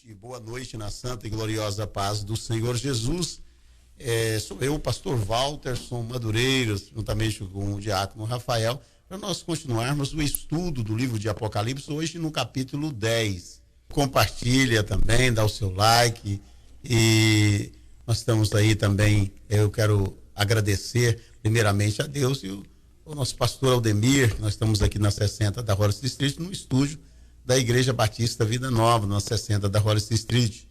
convite. Boa noite na santa e gloriosa paz do Senhor Jesus. Sou eu, o pastor Walterson Madureiros, juntamente com o diácono Rafael, para nós continuarmos o estudo do livro de Apocalipse, hoje no capítulo 10. Compartilha também, dá o seu like, e nós estamos aí também. Eu quero agradecer primeiramente a Deus e o nosso pastor Aldemir, que nós estamos aqui na 60 da Horace Street, no estúdio da Igreja Batista Vida Nova, na 60 da Horace Street.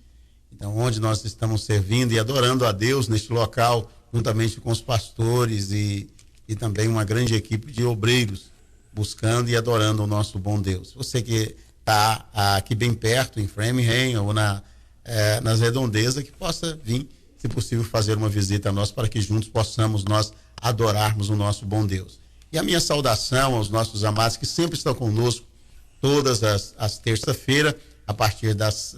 Então, onde nós estamos servindo e adorando a Deus neste local, juntamente com os pastores e também uma grande equipe de obreiros, buscando e adorando o nosso bom Deus. Você que está aqui bem perto, em Framingham ou nas redondezas, que possa vir, se possível, fazer uma visita a nós, para que juntos possamos nós adorarmos o nosso bom Deus. E a minha saudação aos nossos amados que sempre estão conosco todas as terças-feiras, a partir das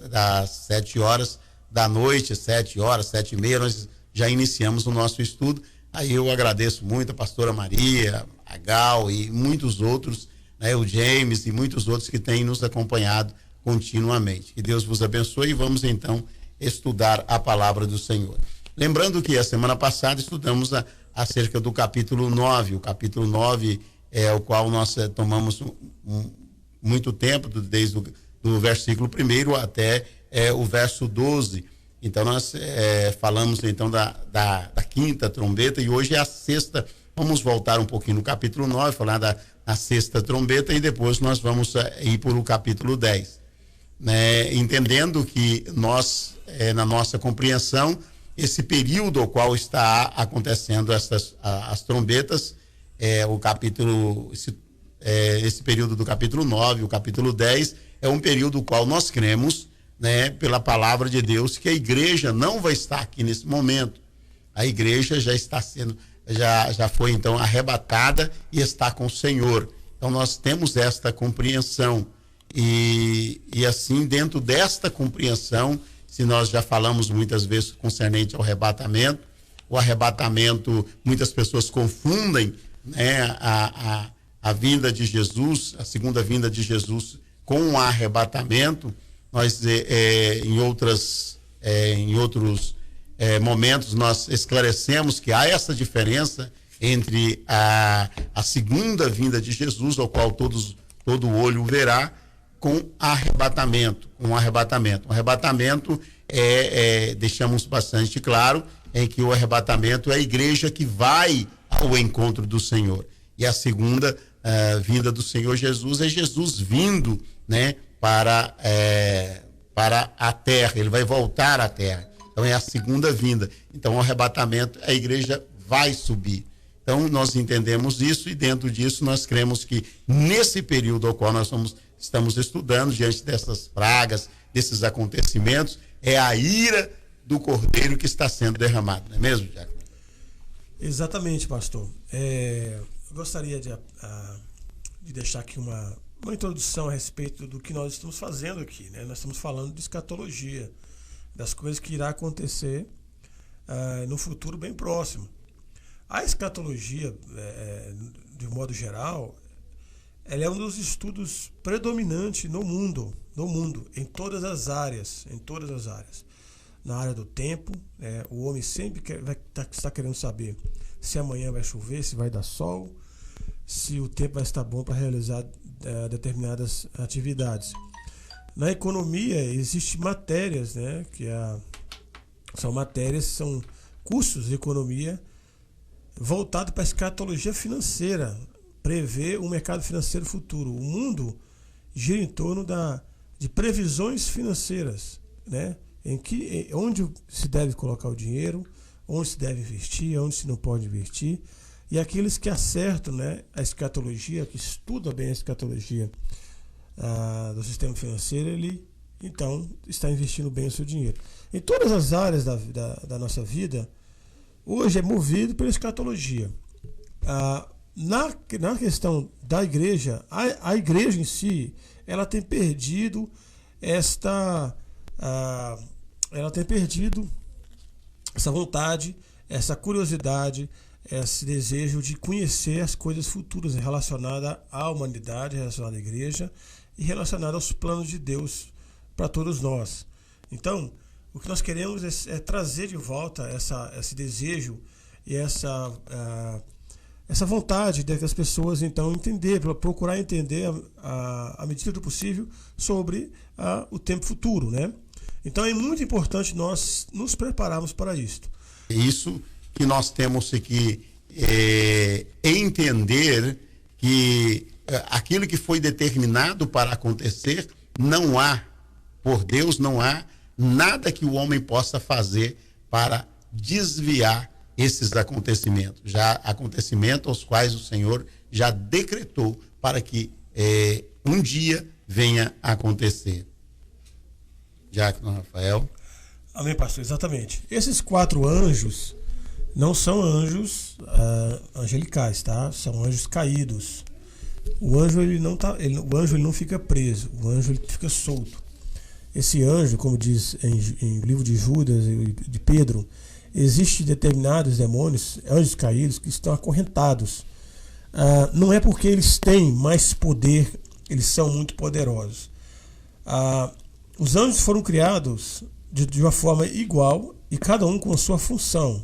7 horas da noite, 7 horas, 7h30, nós já iniciamos o nosso estudo. Aí eu agradeço muito a pastora Maria, a Gal e muitos outros, né, o James e muitos outros que têm nos acompanhado continuamente. Que Deus vos abençoe e vamos então estudar a palavra do Senhor. Lembrando que a semana passada estudamos acerca do capítulo 9, o capítulo 9 é o qual nós tomamos muito tempo, desde do versículo 1 até o verso 12. Então nós falamos então da quinta trombeta, e hoje é a sexta. Vamos voltar um pouquinho no capítulo 9, falar da sexta trombeta, e depois nós vamos ir para o capítulo 10. Entendendo que nós, na nossa compreensão, esse período ao qual está acontecendo as trombetas, o capítulo, esse período do capítulo 9, o capítulo 10, é um período no qual nós cremos, né, pela palavra de Deus, que a igreja não vai estar aqui nesse momento. A igreja já está sendo, já foi então arrebatada e está com o Senhor. Então nós temos esta compreensão e assim, dentro desta compreensão, se nós já falamos muitas vezes concernente ao arrebatamento, o arrebatamento, muitas pessoas confundem, né, a vinda de Jesus, a segunda vinda de Jesus com o arrebatamento. Nós, em outros momentos, nós esclarecemos que há essa diferença entre a segunda vinda de Jesus, ao qual todo olho verá, com arrebatamento. O arrebatamento deixamos bastante claro, em que o arrebatamento é a igreja que vai ao encontro do Senhor. E a segunda vinda do Senhor Jesus é Jesus vindo, né, para a terra. Ele vai voltar à terra. Então é a segunda vinda. Então o arrebatamento, a igreja vai subir. Então nós entendemos isso, e dentro disso nós cremos que nesse período ao qual nós estamos estudando, diante dessas pragas, desses acontecimentos, é a ira do Cordeiro que está sendo derramada, não é mesmo, Diácono? Exatamente, pastor. Eu gostaria de deixar aqui uma introdução a respeito do que nós estamos fazendo aqui, né? Nós estamos falando de escatologia, das coisas que irá acontecer no futuro bem próximo. A escatologia, de modo geral, ela é um dos estudos predominantes no mundo, em todas as áreas. Na área do tempo, o homem sempre está querendo saber se amanhã vai chover, se vai dar sol, se o tempo vai estar bom para realizar determinadas atividades. Na economia, existem matérias, né, são cursos de economia voltados para a escatologia financeira, prever um mercado financeiro futuro. O mundo gira em torno de previsões financeiras, né, onde se deve colocar o dinheiro, onde se deve investir, onde se não pode investir. E aqueles que acertam, né, a escatologia, que estudam bem a escatologia do sistema financeiro, ele então está investindo bem o seu dinheiro. Em todas as áreas da nossa vida, hoje é movido pela escatologia. Na questão da igreja, a igreja em si, ela tem perdido essa vontade, essa curiosidade, esse desejo de conhecer as coisas futuras relacionadas à humanidade, relacionadas à igreja e relacionadas aos planos de Deus para todos nós. Então, o que nós queremos é trazer de volta esse desejo e essa vontade das pessoas, então, procurar entender à medida do possível sobre o tempo futuro, né? Então é muito importante nós nos prepararmos para isto. Isso que nós temos que entender, que aquilo que foi determinado para acontecer, não há, por Deus, não há nada que o homem possa fazer para desviar esses acontecimentos. Já acontecimentos aos quais o Senhor já decretou para que um dia venha a acontecer. Diácono Rafael. Amém, pastor, exatamente. Esses 4 anjos não são anjos angelicais, tá? São anjos caídos. O anjo ele não fica preso, o anjo ele fica solto. Esse anjo, como diz em livro de Judas e de Pedro, existem determinados demônios, anjos caídos, que estão acorrentados. Não é porque eles têm mais poder, eles são muito poderosos. Os anjos foram criados de uma forma igual e cada um com a sua função.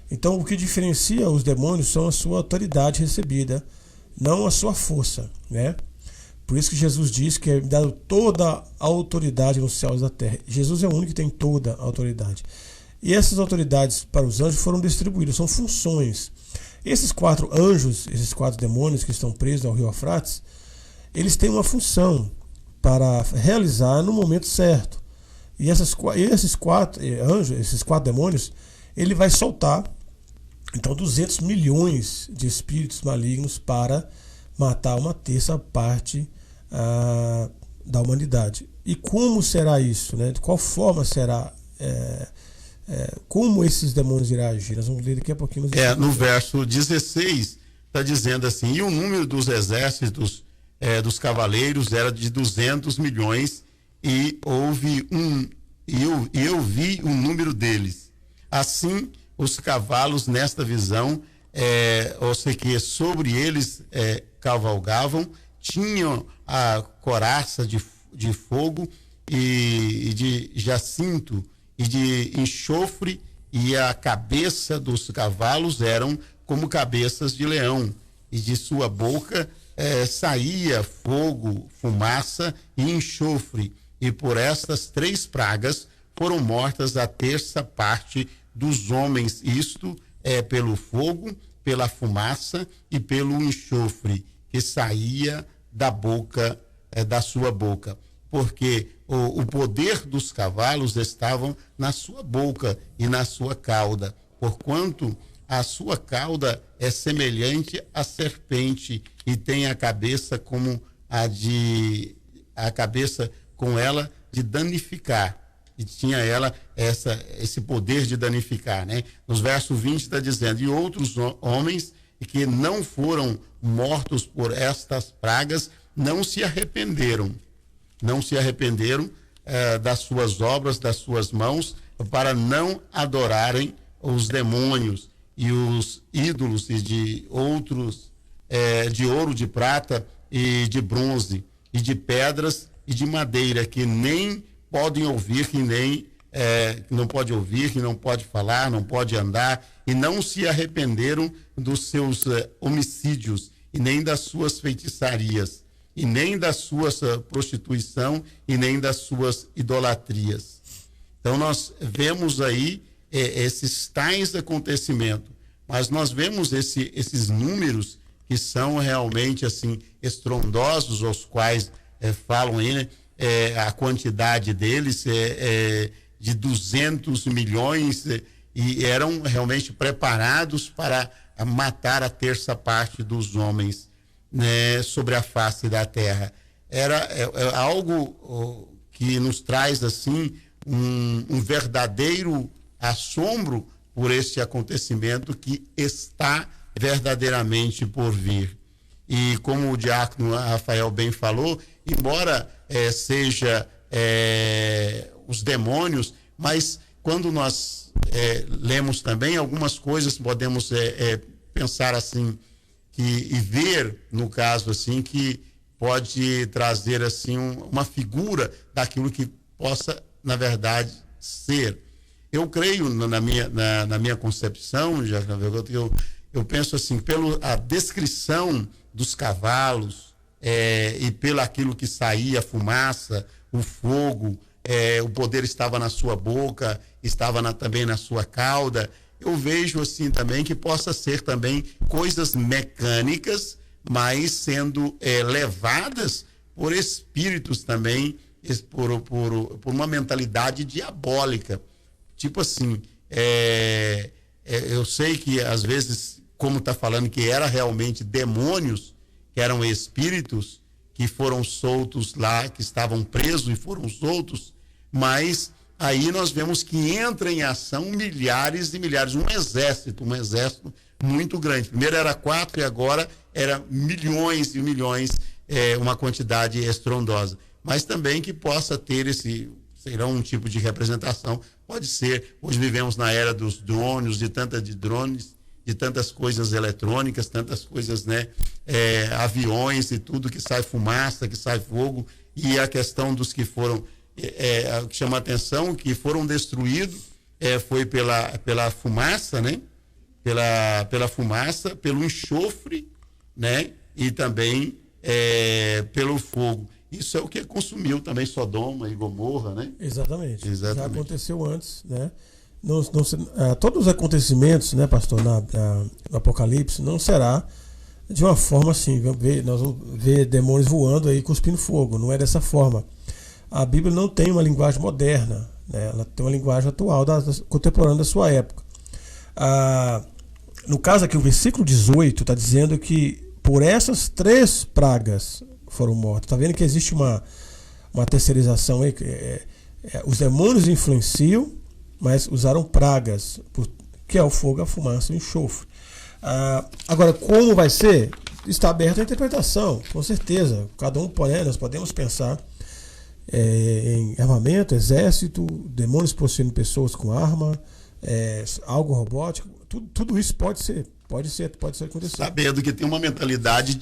Então, o que diferencia os demônios são a sua autoridade recebida, não a sua força, né? Por isso que Jesus diz que é dado toda a autoridade nos céus e na terra. Jesus é o único que tem toda a autoridade. E essas autoridades para os anjos foram distribuídas, são funções. Esses 4 anjos, esses 4 demônios que estão presos ao rio Eufrates, eles têm uma função para realizar no momento certo. E esses 4 anjos, esses 4 demônios, ele vai soltar então 200 milhões de espíritos malignos para matar 1/3 parte da humanidade. E como será isso, né? De qual forma será, como esses demônios irão agir? Nós vamos ler daqui a pouquinho. No verso 16 está dizendo assim: e o número dos exércitos dos cavaleiros era de 200 milhões e eu vi o número deles. Assim, os cavalos nesta visão, ou seja, que sobre eles cavalgavam, tinham a coraça de fogo e de jacinto e de enxofre, e a cabeça dos cavalos eram como cabeças de leão, e de sua boca saía fogo, fumaça e enxofre, e por estas 3 pragas foram mortas 1/3 parte dos homens, isto pelo fogo, pela fumaça e pelo enxofre que saía da boca, da sua boca, porque o poder dos cavalos estavam na sua boca e na sua cauda, porquanto a sua cauda é semelhante à serpente e tem a cabeça como a cabeça com ela de danificar. E tinha ela esse poder de danificar, né? Nos versos 20 está dizendo: e outros homens que não foram mortos por estas pragas não se arrependeram das suas obras, das suas mãos, para não adorarem os demônios e os ídolos e de outros, de ouro, de prata e de bronze e de pedras e de madeira, que nem podem ouvir, que nem não pode ouvir, que não pode falar, não pode andar, e não se arrependeram dos seus homicídios, e nem das suas feitiçarias, e nem das suas prostituição, e nem das suas idolatrias. Então nós vemos aí esses tais acontecimentos, mas nós vemos esses números que são realmente assim estrondosos, aos quais falam aí, né? A quantidade deles de 200 milhões, e eram realmente preparados para matar 1/3 parte dos homens, né, sobre a face da terra. Era algo que nos traz assim um verdadeiro assombro por este acontecimento que está verdadeiramente por vir. E como o diácono Rafael bem falou, embora seja os demônios, mas quando nós lemos também algumas coisas, podemos pensar assim, e ver, no caso assim, que pode trazer assim uma figura daquilo que possa na verdade, ser. Eu creio, na minha concepção, eu penso assim, pela descrição dos cavalos, e pelo aquilo que saía, a fumaça, o fogo, o poder estava na sua boca, estava também na sua cauda. Eu vejo assim também que possa ser também coisas mecânicas, mas sendo levadas por espíritos também, por uma mentalidade diabólica. Tipo assim, eu sei que às vezes, como está falando que era realmente demônios, que eram espíritos que foram soltos lá, que estavam presos e foram soltos, mas aí nós vemos que entra em ação milhares e milhares, um exército muito grande. Primeiro era 4 e agora era milhões e milhões, uma quantidade estrondosa. Mas também que possa ter será um tipo de representação, pode ser, hoje vivemos na era dos drones, de drones, de tantas coisas eletrônicas, tantas coisas, né, aviões e tudo, que sai fumaça, que sai fogo, e a questão dos que foram, que chama a atenção, que foram destruídos, foi pela fumaça, né, pela fumaça, pelo enxofre, né, e também pelo fogo. Isso é o que consumiu também Sodoma e Gomorra, né? Exatamente. Já aconteceu antes, né? Todos os acontecimentos, né, pastor, no Apocalipse, não será de uma forma assim, nós vamos ver demônios voando aí, cuspindo fogo. Não é dessa forma. A Bíblia não tem uma linguagem moderna, né? Ela tem uma linguagem atual, contemporânea da sua época. No caso aqui, o versículo 18 está dizendo que por essas 3 pragas foram mortos. Está vendo que existe uma terceirização aí? Os demônios influenciam, mas usaram pragas, que é o fogo, a fumaça e o enxofre. Agora, como vai ser? Está aberta a interpretação, com certeza. Cada um nós podemos pensar em armamento, exército, demônios possuindo pessoas com arma, algo robótico. Tudo isso pode acontecer. Sabendo que tem uma mentalidade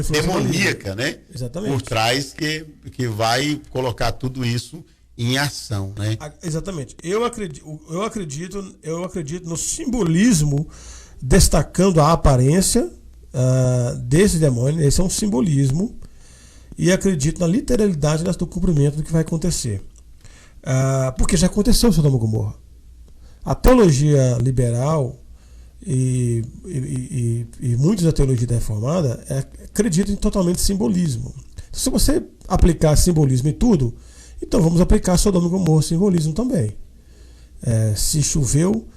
demoníaca, né? Exatamente. Por trás que vai colocar tudo isso em ação, né? Exatamente. Eu acredito no simbolismo, destacando a aparência desse demônio. Esse é um simbolismo, e acredito na literalidade do cumprimento do que vai acontecer. Porque já aconteceu o Sodoma e Gomorra. A teologia liberal e muitos da teologia reformada acreditam em totalmente simbolismo. Se você aplicar simbolismo em tudo, então vamos aplicar Sodoma e Gomorra simbolismo também. Se choveu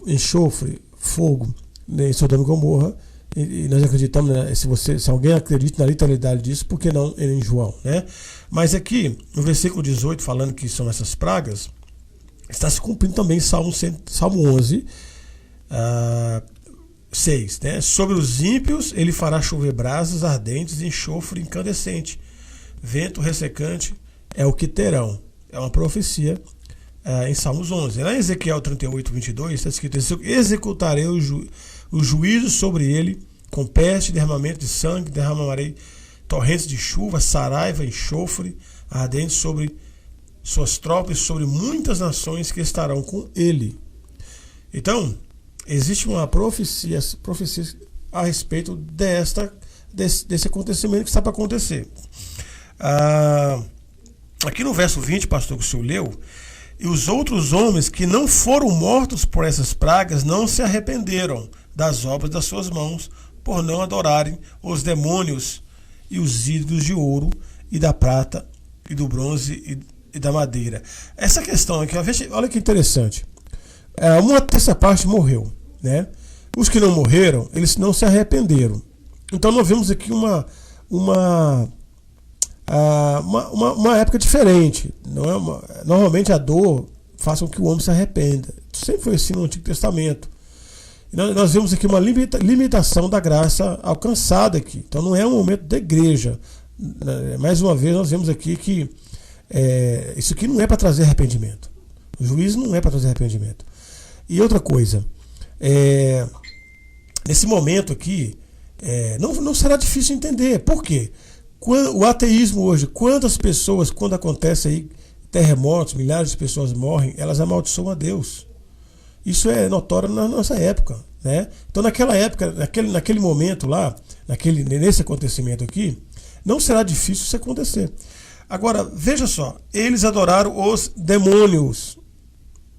enxofre, fogo em Sodoma e Gomorra, e nós acreditamos, né, se alguém acredita na literalidade disso, por que não em João, né? Mas aqui, no versículo 18, falando que são essas pragas, está se cumprindo também Salmo 11, 6, né? Sobre os ímpios ele fará chover brasas ardentes e enxofre incandescente, vento ressecante é o que terão. É uma profecia em Salmos 11. Lá em Ezequiel 38, 22 está escrito: executarei o juízo sobre ele com peste, derramamento de sangue, derramarei torrentes de chuva, saraiva, enxofre ardente sobre suas tropas, sobre muitas nações que estarão com ele. Então, existe uma profecia a respeito desse acontecimento que está para acontecer. Aqui no verso 20, pastor, que o senhor leu, e os outros homens que não foram mortos por essas pragas não se arrependeram das obras das suas mãos, por não adorarem os demônios e os ídolos de ouro e da prata e do bronze e da madeira. Essa questão aqui, olha que interessante. Uma terça parte morreu, né? Os que não morreram, eles não se arrependeram. Então nós vemos aqui uma época diferente. Normalmente a dor faz com que o homem se arrependa. Isso sempre foi assim no Antigo Testamento. E nós vemos aqui uma limitação da graça alcançada aqui. Então não é um momento da igreja. Mais uma vez nós vemos aqui que isso aqui não é para trazer arrependimento. O juízo não é para trazer arrependimento. E outra coisa, nesse momento aqui, não será difícil entender. Por quê? O ateísmo hoje, quantas pessoas, quando acontece aí terremotos, milhares de pessoas morrem, elas amaldiçoam a Deus. Isso é notório na nossa época, né? Então, naquela época, naquele momento lá, nesse acontecimento aqui, não será difícil isso acontecer. Agora, veja só, eles adoraram os demônios.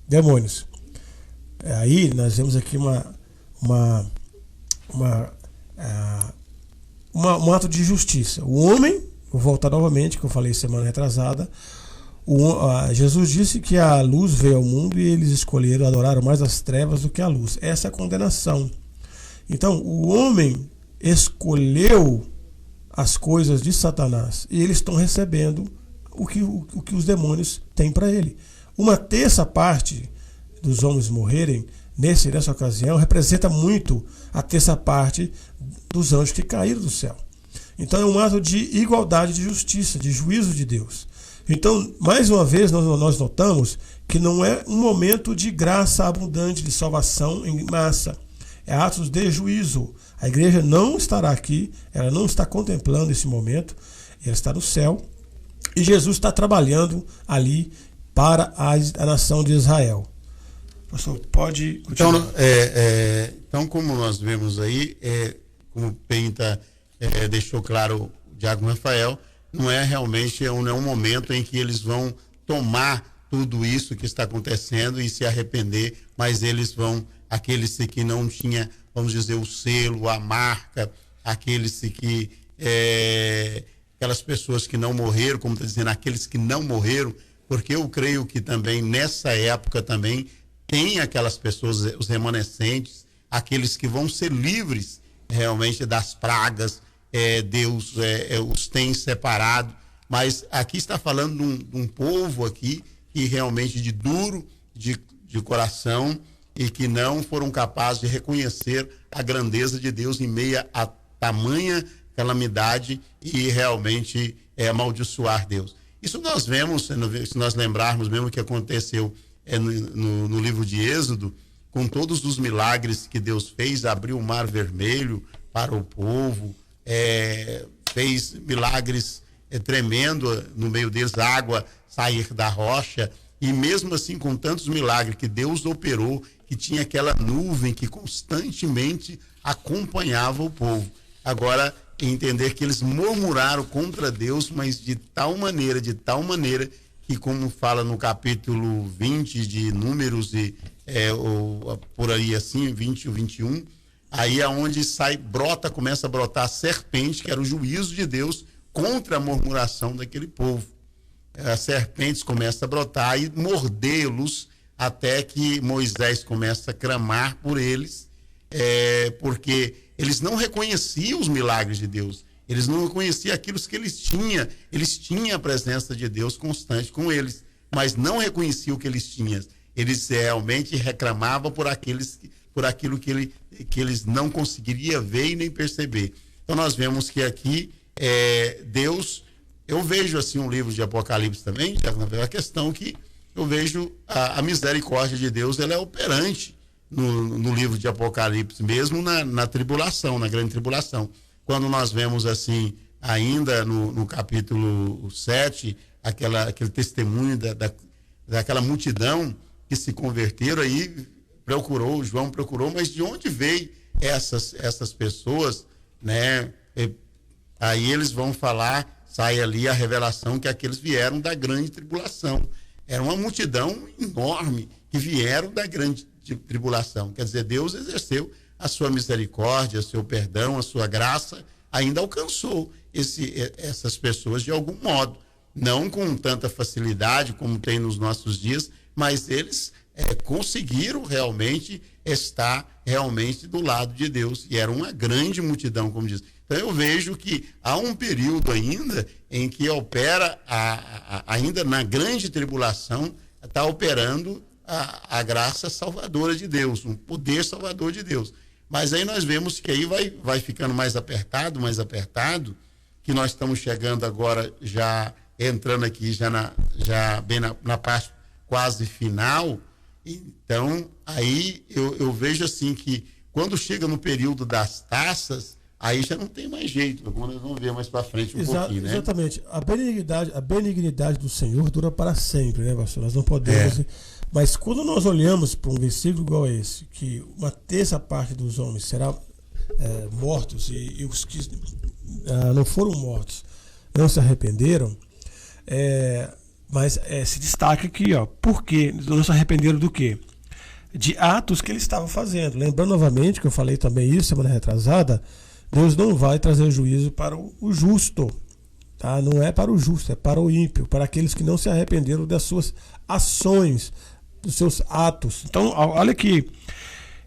Demônios. Aí nós vemos aqui um ato de justiça. O homem, vou voltar novamente, que eu falei semana retrasada, Jesus disse que a luz veio ao mundo e eles escolheram, adoraram mais as trevas do que a luz. Essa é a condenação. Então, o homem escolheu as coisas de Satanás e eles estão recebendo o que os demônios têm para ele. Uma terça parte dos homens morrerem nessa ocasião representa muito a terça parte dos anjos que caíram do céu. Então é um ato de igualdade, de justiça, de juízo de Deus. Então, mais uma vez, nós notamos que não é um momento de graça abundante, de salvação em massa. É atos de juízo. A igreja não estará aqui, ela não está contemplando esse momento, ela está no céu. E Jesus está trabalhando ali para a nação de Israel. Pastor, pode continuar. Então, como nós vemos aí, como o Penta deixou claro o diácono Rafael, não é realmente um momento em que eles vão tomar tudo isso que está acontecendo e se arrepender, mas eles vão, aqueles que não tinha, vamos dizer, o selo, a marca, aqueles que, aquelas pessoas que não morreram, como está dizendo, aqueles que não morreram, porque eu creio que também nessa época também tem aquelas pessoas, os remanescentes, aqueles que vão ser livres realmente das pragas. Deus os tem separado, mas aqui está falando de um povo aqui que realmente de duro de coração e que não foram capazes de reconhecer a grandeza de Deus em meio a tamanha calamidade e realmente amaldiçoar Deus. Isso nós vemos, se nós lembrarmos mesmo o que aconteceu no livro de Êxodo, com todos os milagres que Deus fez, abriu o Mar Vermelho para o povo, fez milagres tremendos, no meio deles água sair da rocha, e mesmo assim com tantos milagres que Deus operou, que tinha aquela nuvem que constantemente acompanhava o povo. Agora, entender que eles murmuraram contra Deus, mas de tal maneira, que como fala no capítulo 20 de Números, ou por aí assim, 20 ou 21, aí é onde começa a brotar a serpente, que era o juízo de Deus contra a murmuração daquele povo. As serpentes começam a brotar e mordê-los, até que Moisés começa a clamar por eles, porque eles não reconheciam os milagres de Deus, eles não reconheciam aquilo que eles tinham a presença de Deus constante com eles, mas não reconheciam o que eles tinham. Eles realmente reclamavam por aquilo que eles não conseguiriam ver e nem perceber. Então nós vemos que aqui Deus, eu vejo assim um livro de Apocalipse também, a questão que eu vejo a misericórdia de Deus, ela é operante no livro de Apocalipse, mesmo na tribulação, na grande tribulação. Quando nós vemos assim, ainda no capítulo 7, aquele testemunho daquela multidão que se converteram, aí João procurou, mas de onde veio essas pessoas, né? Aí eles vão falar, sai ali a revelação que aqueles vieram da grande tribulação. Era uma multidão enorme que vieram da grande tribulação. Quer dizer, Deus exerceu a sua misericórdia, o seu perdão, a sua graça, ainda alcançou essas pessoas de algum modo. Não com tanta facilidade como tem nos nossos dias, mas eles conseguiram realmente estar realmente do lado de Deus. E era uma grande multidão, como diz. Então eu vejo que há um período ainda em que opera, ainda na grande tribulação, está operando a graça salvadora de Deus, um poder salvador de Deus. Mas aí nós vemos que aí vai ficando mais apertado, que nós estamos chegando agora, já entrando aqui, já bem na parte quase final. Então, aí eu vejo assim que quando chega no período das taças, aí já não tem mais jeito, como nós vamos ver mais para frente pouquinho, né? Exatamente. A benignidade do Senhor dura para sempre, né, pastor? Nós não podemos... Mas quando nós olhamos para um versículo igual a esse, que uma terça parte dos homens será mortos e os que não foram mortos não se arrependeram, mas se destaca aqui, ó, por quê? Não se arrependeram do quê? De atos que eles estavam fazendo. Lembrando novamente, que eu falei também isso semana retrasada, Deus não vai trazer juízo para o justo, tá? Não é para o justo, é para o ímpio, para aqueles que não se arrependeram das suas ações, dos seus atos. Então, olha aqui,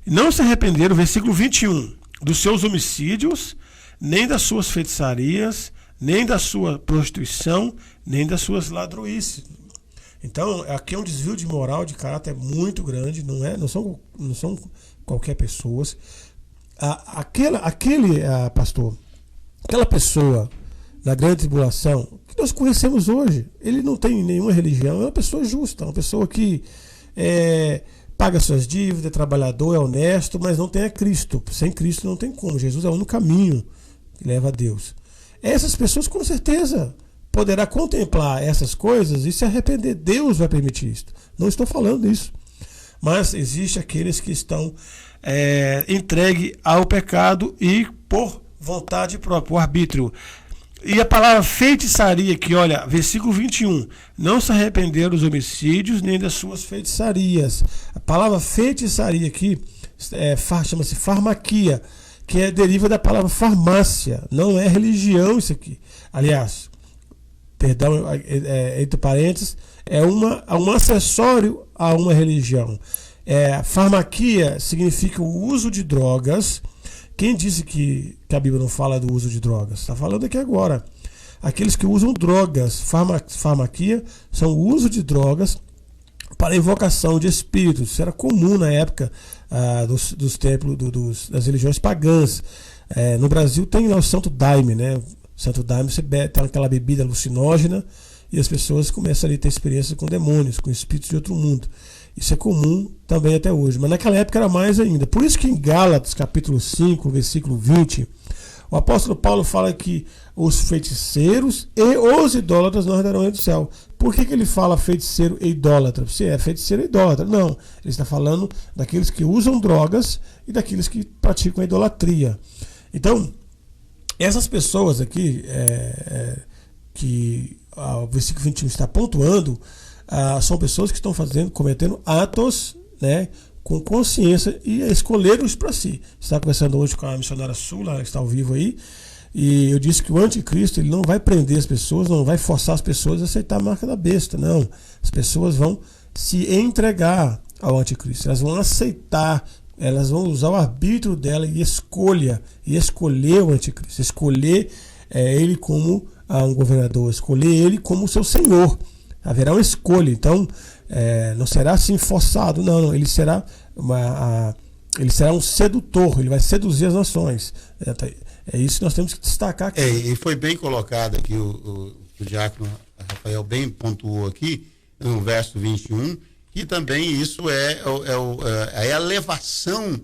não se arrependeram, versículo 21, dos seus homicídios, nem das suas feitiçarias, nem da sua prostituição, nem das suas ladroices. Então, aqui é um desvio de moral, de caráter muito grande, não são qualquer pessoas. Pastor, aquela pessoa na grande tribulação, que nós conhecemos hoje, ele não tem nenhuma religião, é uma pessoa justa, uma pessoa que paga suas dívidas, é trabalhador, é honesto, mas não tem a Cristo. Sem Cristo não tem como. Jesus é o único caminho que leva a Deus. Essas pessoas com certeza poderá contemplar essas coisas e se arrepender. Deus vai permitir isso. Não estou falando isso. Mas existe aqueles que estão entregues ao pecado e por vontade própria, por arbítrio. E a palavra feitiçaria aqui, olha, versículo 21, não se arrependeram dos homicídios nem das suas feitiçarias. A palavra feitiçaria aqui chama-se farmaquia, que deriva da palavra farmácia, não é religião isso aqui. Aliás, perdão, entre parênteses, é um acessório a uma religião. Farmaquia significa o uso de drogas. Quem disse que a Bíblia não fala do uso de drogas? Está falando aqui agora. Aqueles que usam drogas, farmaquia, são o uso de drogas para invocação de espíritos. Isso era comum na época dos templos, das religiões pagãs. No Brasil tem lá o Santo Daime, né? Santo Daime, você tem aquela bebida alucinógena e as pessoas começam a ter experiências com demônios, com espíritos de outro mundo. Isso é comum também até hoje, mas naquela época era mais ainda. Por isso que em Gálatas, capítulo 5, versículo 20, o apóstolo Paulo fala que os feiticeiros e os idólatras não herdarão do céu. Por que ele fala feiticeiro e idólatra? Se é feiticeiro e idólatra. Não, ele está falando daqueles que usam drogas e daqueles que praticam a idolatria. Então, essas pessoas aqui, que o versículo 21 está pontuando, são pessoas que estão cometendo atos, né, com consciência e escolheram isso para si. Estava conversando hoje com a missionária Sula, ela está ao vivo aí, e eu disse que o anticristo ele não vai prender as pessoas, não vai forçar as pessoas a aceitar a marca da besta, não. As pessoas vão se entregar ao anticristo, elas vão aceitar, elas vão usar o arbítrio dela e escolher o anticristo, escolher ele como um governador, escolher ele como seu senhor. Haverá uma escolha, então não será assim forçado, não, ele será um sedutor, ele vai seduzir as nações. É isso que nós temos que destacar aqui. E foi bem colocado aqui, o diácono Rafael bem pontuou aqui, no verso 21, que também isso é a elevação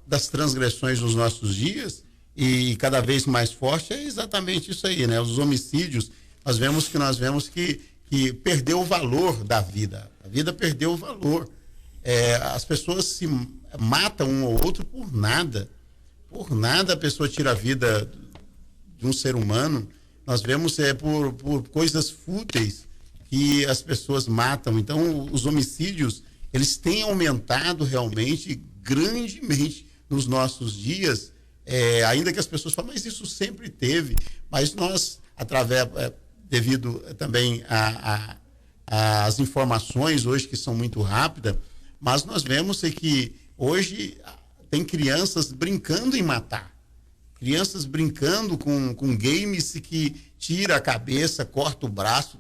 das transgressões nos nossos dias, e cada vez mais forte é exatamente isso aí, né? Os homicídios, nós vemos que perdeu o valor da vida. A vida perdeu o valor. As pessoas se matam um ou outro por nada. Por nada a pessoa tira a vida de um ser humano. Nós vemos por coisas fúteis que as pessoas matam. Então, os homicídios, eles têm aumentado realmente, grandemente, nos nossos dias. Ainda que as pessoas falem, mas isso sempre teve. Mas nós, devido também às informações hoje que são muito rápidas, mas nós vemos que hoje tem crianças brincando em matar, crianças brincando com games que tira a cabeça, corta o braço,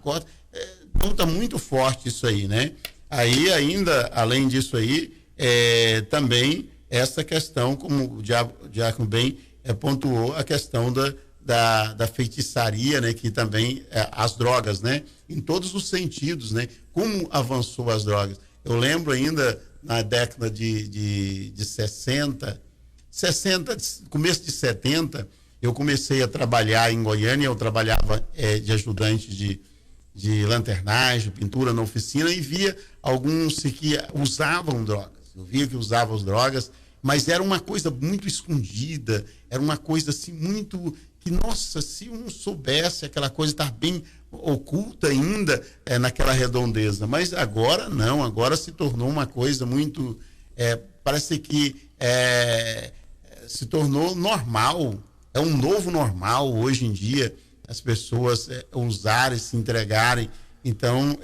então está muito forte isso aí, né? Aí ainda, além disso aí, também essa questão, como o diácono bem pontuou, a questão da feitiçaria, né, que também as drogas, né, em todos os sentidos, né, como avançou as drogas. Eu lembro ainda na década de 60, começo de 70, eu comecei a trabalhar em Goiânia. Eu trabalhava de ajudante de lanternagem, pintura na oficina, e via alguns que usavam drogas. Eu via que usavam as drogas, mas era uma coisa muito escondida, era uma coisa assim muito que, nossa, se um soubesse, aquela coisa está bem oculta ainda naquela redondeza. Mas agora não, agora se tornou uma coisa muito, parece que se tornou normal, é um novo normal hoje em dia, as pessoas usarem, se entregarem. Então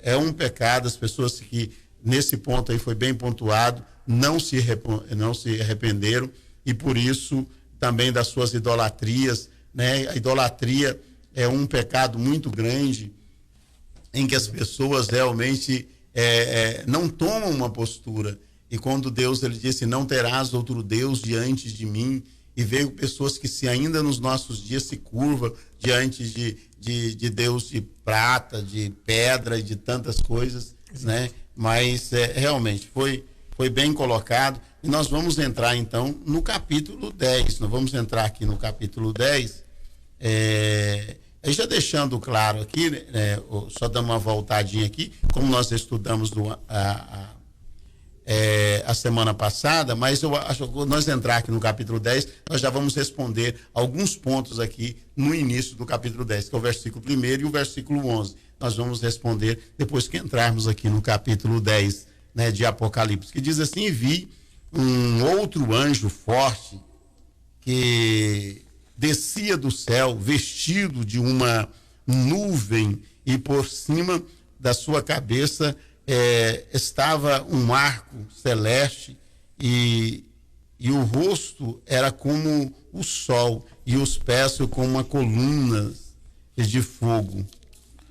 é um pecado. As pessoas que nesse ponto aí foi bem pontuado, não se arrependeram, e por isso também das suas idolatrias, né? A idolatria é um pecado muito grande, em que as pessoas realmente não tomam uma postura. E quando Deus ele disse, não terás outro Deus diante de mim, e veio pessoas que se ainda nos nossos dias se curvam diante de Deus de prata, de pedra e de tantas coisas, né? Mas realmente foi bem colocado. E nós vamos entrar então no capítulo 10. Nós vamos entrar aqui no capítulo 10. Já deixando claro aqui, né, só dando uma voltadinha aqui, como nós estudamos a semana passada, mas eu acho que nós entrar aqui no capítulo 10, nós já vamos responder alguns pontos aqui no início do capítulo 10, que é o versículo 1 e o versículo 11. Nós vamos responder depois que entrarmos aqui no capítulo 10, né, de Apocalipse, que diz assim: vi um outro anjo forte que descia do céu, vestido de uma nuvem, e por cima da sua cabeça estava um arco celeste, e o rosto era como o sol, e os pés como uma coluna de fogo.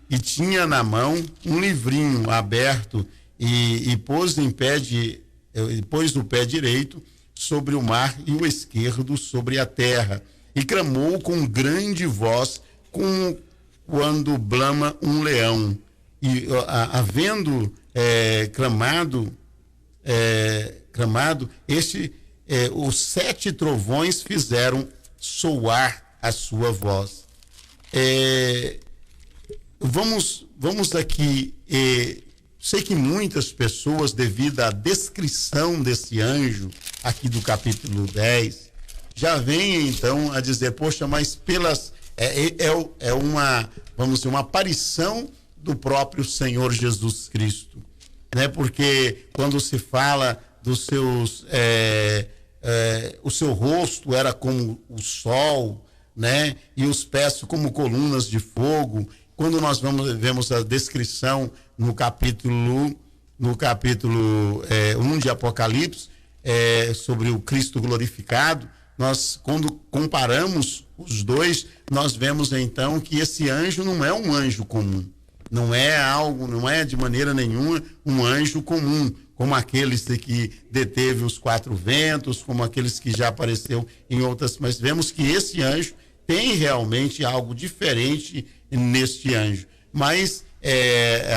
E tinha na mão um livrinho aberto, e pôs o pé direito sobre o mar e o esquerdo sobre a terra, e clamou com grande voz, como quando blama um leão. E havendo clamado, os 7 trovões fizeram soar a sua voz. Vamos aqui. Sei que muitas pessoas, devido à descrição desse anjo aqui do capítulo 10, já vêm então a dizer, poxa, mas vamos dizer, uma aparição do próprio Senhor Jesus Cristo, né? Porque quando se fala dos seus, o seu rosto era como o sol, né? E os pés como colunas de fogo. Quando nós vemos a descrição no capítulo 1 de Apocalipse, sobre o Cristo glorificado, nós, quando comparamos os dois, nós vemos então que esse anjo não é um anjo comum, não é de maneira nenhuma um anjo comum, como aqueles que deteve os 4 ventos, como aqueles que já apareceu em outras, mas vemos que esse anjo tem realmente algo diferente neste anjo. Mas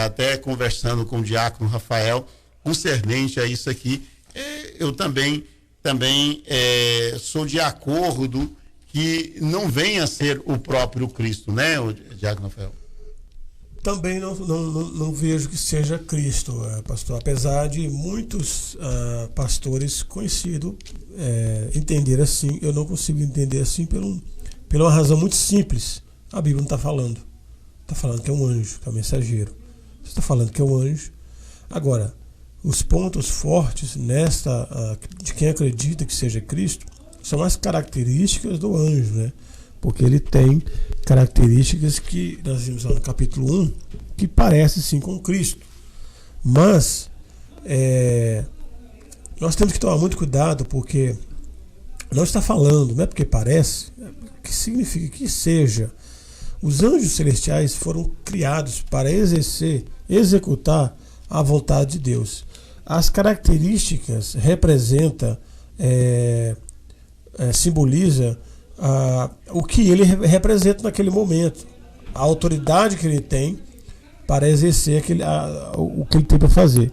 até conversando com o diácono Rafael concernente a isso aqui, eu também sou de acordo que não venha a ser o próprio Cristo, né, o diácono Rafael? Também não vejo que seja Cristo, pastor, apesar de muitos pastores conhecidos entender assim. Eu não consigo entender assim por uma razão muito simples. A Bíblia não está falando. Está falando que é um anjo, que é um mensageiro. Você está falando que é um anjo. Agora, os pontos fortes de quem acredita que seja Cristo são as características do anjo, né? Porque ele tem características que nós vimos lá no capítulo 1, que parece sim com Cristo. Mas nós temos que tomar muito cuidado, porque não está falando, não é porque parece, que significa que seja. Os anjos celestiais foram criados para executar a vontade de Deus. As características simboliza o que ele representa naquele momento, a autoridade que ele tem para exercer o que ele tem para fazer.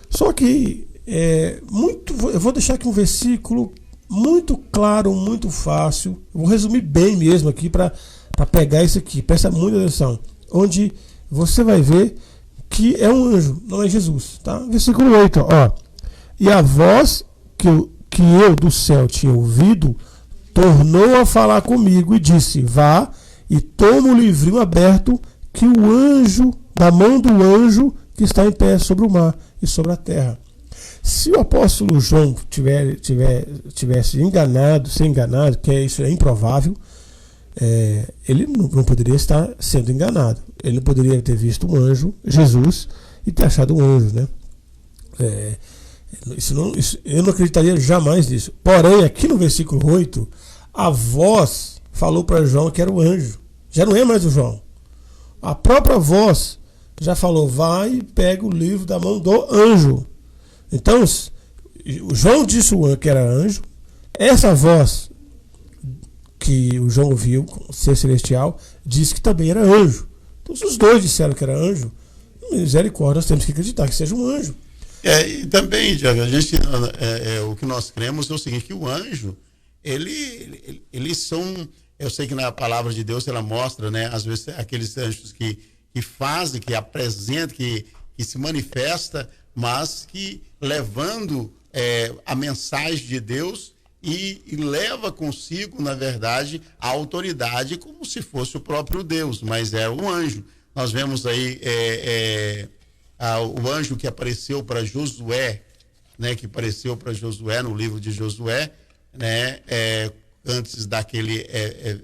Só que eu vou deixar aqui um versículo muito claro, muito fácil. Eu vou resumir bem mesmo aqui para pegar isso aqui. Presta muita atenção. Onde você vai ver que é um anjo, não é Jesus. Tá? Versículo 8. Ó. E a voz que eu do céu tinha ouvido tornou a falar comigo e disse: vá e toma o livrinho aberto que o anjo, da mão do anjo que está em pé sobre o mar e sobre a terra. Se o apóstolo João tivesse enganado, ser enganado, que isso é improvável, ele não poderia estar sendo enganado. Ele não poderia ter visto um anjo, Jesus, e ter achado um anjo, né? Eu não acreditaria jamais nisso. Porém, aqui no versículo 8, a voz falou para João que era o anjo. Já não é mais o João. A própria voz já falou: vai e pega o livro da mão do anjo. Então, o João disse que era anjo. Essa voz que o João ouviu, ser celestial, disse que também era anjo. Então, se os dois disseram que era anjo, misericórdia, nós temos que acreditar que seja um anjo. E também, Diego, o que nós cremos é o seguinte, que o anjo, eles são, eu sei que na palavra de Deus ela mostra, né, às vezes aqueles anjos que fazem, que apresentam, que se manifesta, mas que levando a mensagem de Deus e leva consigo, na verdade, a autoridade como se fosse o próprio Deus, mas é um anjo. Nós vemos aí o anjo que apareceu para Josué, né, que apareceu para Josué no livro de Josué, né, antes daquele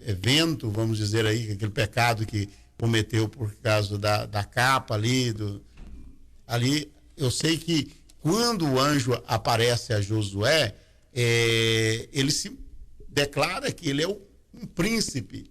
evento, vamos dizer aí, aquele pecado que cometeu por causa da capa ali, eu sei que quando o anjo aparece a Josué, ele se declara que ele é um príncipe,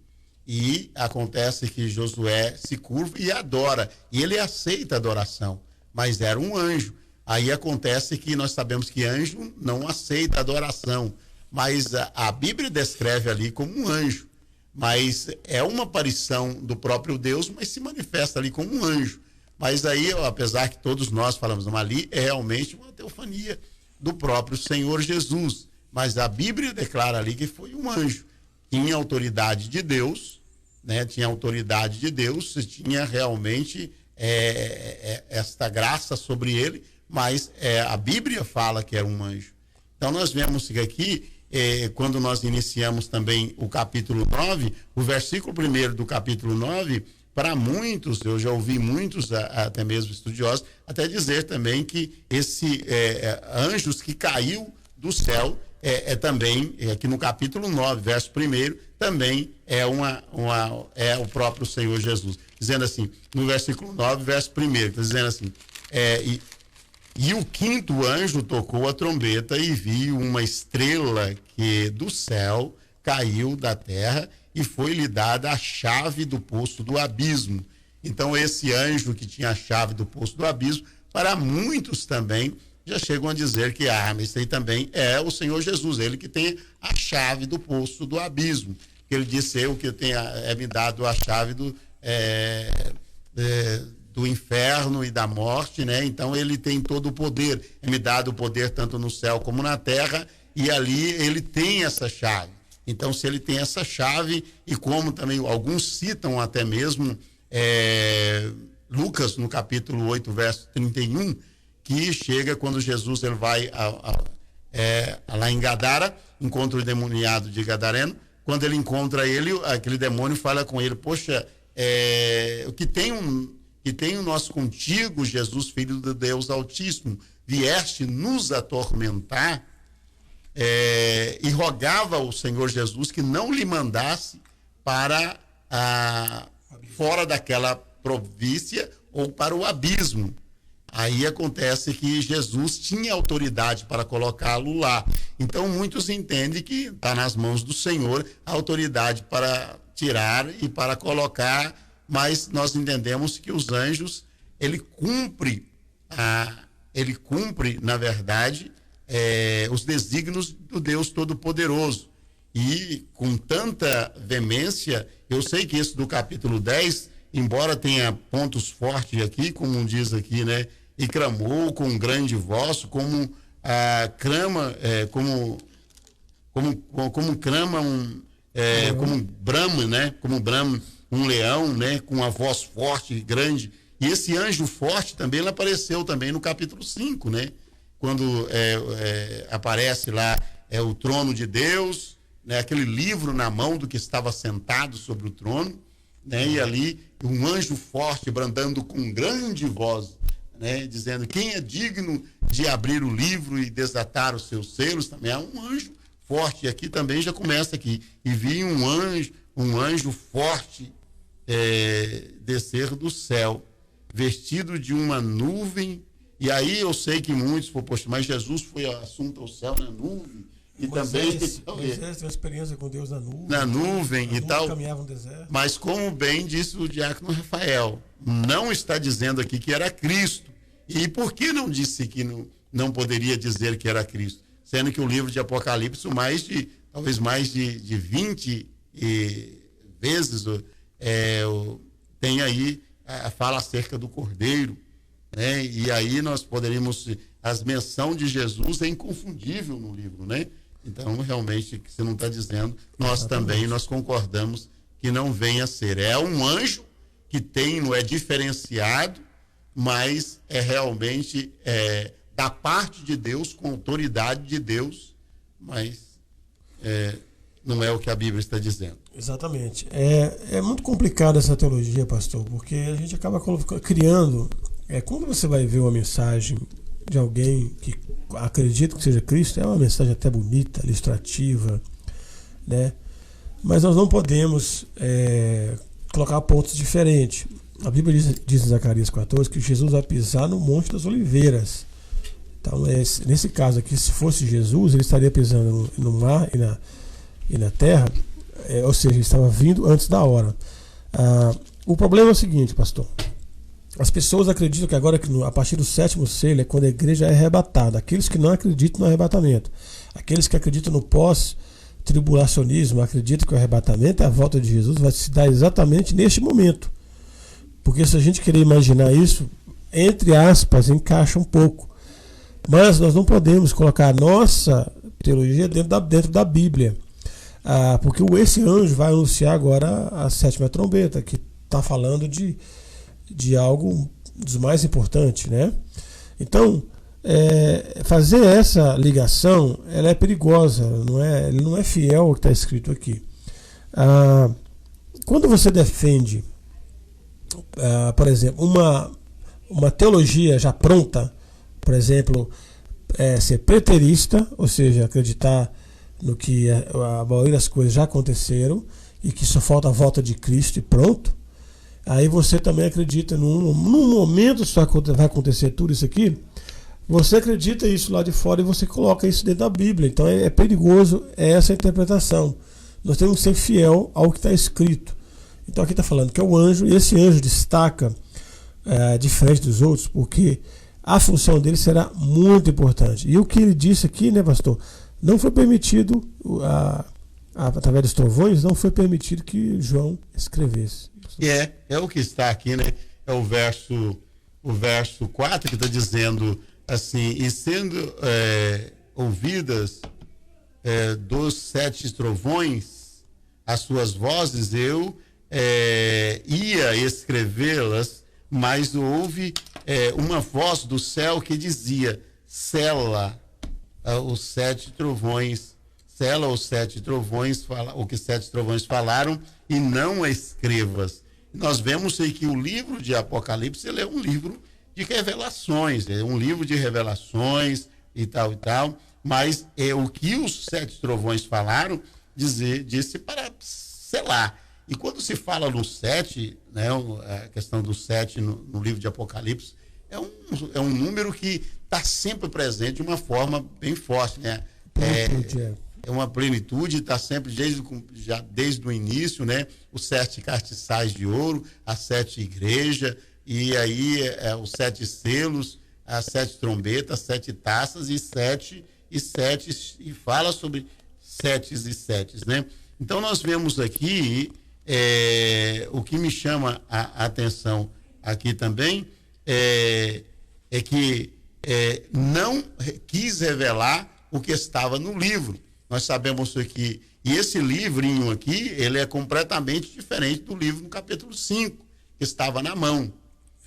e acontece que Josué se curva e adora, e ele aceita a adoração, mas era um anjo. Aí acontece que nós sabemos que anjo não aceita adoração, mas a Bíblia descreve ali como um anjo, mas é uma aparição do próprio Deus, mas se manifesta ali como um anjo. Mas aí, apesar que todos nós falamos, não, ali é realmente uma teofania do próprio Senhor Jesus, mas a Bíblia declara ali que foi um anjo. Tinha autoridade de Deus, né? Tinha autoridade de Deus, tinha realmente esta graça sobre ele, mas a Bíblia fala que era um anjo. Então nós vemos que aqui, quando nós iniciamos também o capítulo 9, o versículo 1 do capítulo 9, para muitos, eu já ouvi muitos, até mesmo estudiosos, até dizer também que esse anjos que caiu do céu, também, aqui no capítulo 9, verso 1, também é o próprio Senhor Jesus. Dizendo assim, no versículo 9, verso 1, dizendo assim, e o quinto anjo tocou a trombeta e viu uma estrela que do céu caiu da terra e foi-lhe dada a chave do poço do abismo. Então, esse anjo que tinha a chave do poço do abismo, para muitos também, já chegam a dizer que mas isso aí também é o Senhor Jesus, ele que tem a chave do poço do abismo. Ele disse, eu que me dado a chave do inferno e da morte, né? Então, ele tem todo o poder, me dado o poder tanto no céu como na terra, e ali ele tem essa chave. Então, se ele tem essa chave, e como também alguns citam até mesmo Lucas, no capítulo 8, verso 31, que chega quando Jesus ele vai lá em Gadara, encontra o endemoniado de Gadareno. Quando ele encontra ele, aquele demônio fala com ele, poxa, o que tenho nós contigo, Jesus, filho de Deus Altíssimo, vieste nos atormentar, e rogava ao Senhor Jesus que não lhe mandasse para fora daquela província ou para o abismo. Aí acontece que Jesus tinha autoridade para colocá-lo lá. Então muitos entendem que está nas mãos do Senhor a autoridade para tirar e para colocar, mas nós entendemos que os anjos, ele cumpre, na verdade, os desígnios do Deus Todo-Poderoso. E com tanta veemência, eu sei que esse do capítulo 10, embora tenha pontos fortes aqui, como diz aqui, né? E clamou com grande voz, como clama, como como clama como brama, né? Como brama um leão, né? Com uma voz forte e grande. E esse anjo forte também ele apareceu também no capítulo 5, né? Quando aparece lá o trono de Deus, né? Aquele livro na mão do que estava sentado sobre o trono, né? E ali um anjo forte brandando com grande voz, né? Dizendo: quem é digno de abrir o livro e desatar os seus selos? Também é um anjo forte. E aqui também já começa aqui: e vi um anjo forte descer do céu, vestido de uma nuvem. E aí eu sei que muitos, poxa, mas Jesus foi assunto ao céu na nuvem. E Moisés teve uma experiência com Deus na nuvem. Na nuvem e tal. Caminhava no deserto. Mas como bem disse o diácono Rafael, não está dizendo aqui que era Cristo. E por que não disse que não poderia dizer que era Cristo? Sendo que o livro de Apocalipse, talvez mais de 20 vezes, tem aí, fala acerca do Cordeiro, né? E aí nós poderíamos, as menções de Jesus é inconfundível no livro, né? Então, realmente, que você não está dizendo, nós também concordamos que não venha a ser. É um anjo que não é diferenciado, mas é realmente da parte de Deus, com autoridade de Deus, mas não é o que a Bíblia está dizendo. Exatamente. É muito complicado essa teologia, pastor, porque a gente acaba criando... quando você vai ver uma mensagem de alguém que acredita que seja Cristo, é uma mensagem até bonita, ilustrativa, né? Mas nós não podemos colocar pontos diferentes. A Bíblia diz em Zacarias 14 que Jesus vai pisar no Monte das Oliveiras. Então, nesse caso aqui, se fosse Jesus, ele estaria pisando no mar e na terra, ou seja, ele estava vindo antes da hora. O problema é o seguinte, pastor: as pessoas acreditam que agora, a partir do 7º selo, é quando a igreja é arrebatada. Aqueles que não acreditam no arrebatamento, aqueles que acreditam no pós-tribulacionismo, acreditam que o arrebatamento, a volta de Jesus, vai se dar exatamente neste momento. Porque se a gente querer imaginar isso, entre aspas, encaixa um pouco. Mas nós não podemos colocar a nossa teologia dentro da Bíblia. Porque esse anjo vai anunciar agora a 7ª trombeta, que está falando de algo dos mais importantes, né? Então, fazer essa ligação, ela é perigosa, ele não é fiel ao que está escrito aqui. Quando você defende, por exemplo, uma teologia já pronta, por exemplo, ser preterista, ou seja, acreditar no que a maioria das coisas já aconteceram e que só falta a volta de Cristo e pronto. Aí você também acredita num momento só vai acontecer tudo isso aqui. Você acredita isso lá de fora e você coloca isso dentro da Bíblia. Então é perigoso essa interpretação. Nós temos que ser fiel ao que está escrito. Então aqui está falando que é o anjo, e esse anjo destaca diferente dos outros, porque a função dele será muito importante. E o que ele disse aqui, né, pastor? Não foi permitido, através dos trovões, não foi permitido que João escrevesse. É o que está aqui, né? É o verso 4 que está dizendo assim: e sendo ouvidas dos 7 trovões as suas vozes, eu ia escrevê-las, mas houve uma voz do céu que dizia: sela os 7 trovões, sela os 7 trovões, o que 7 trovões falaram, e não escrevas. Nós vemos aí que o livro de Apocalipse, ele é um livro de revelações, é um livro de revelações e tal, mas o que os 7 trovões falaram, disse para selar. E quando se fala no 7, né, a questão do 7 no livro de Apocalipse, é um número que está sempre presente de uma forma bem forte, né? É uma plenitude, está sempre desde o início, né? Os 7 castiçais de ouro, as 7 igrejas, e aí os 7 selos, as 7 trombetas, 7 taças e 7, e fala sobre 7 e 7, né? Então nós vemos aqui o que me chama a atenção aqui também é que não quis revelar o que estava no livro. nós sabemos que e esse livrinho aqui, ele é completamente diferente do livro no capítulo 5, que estava na mão.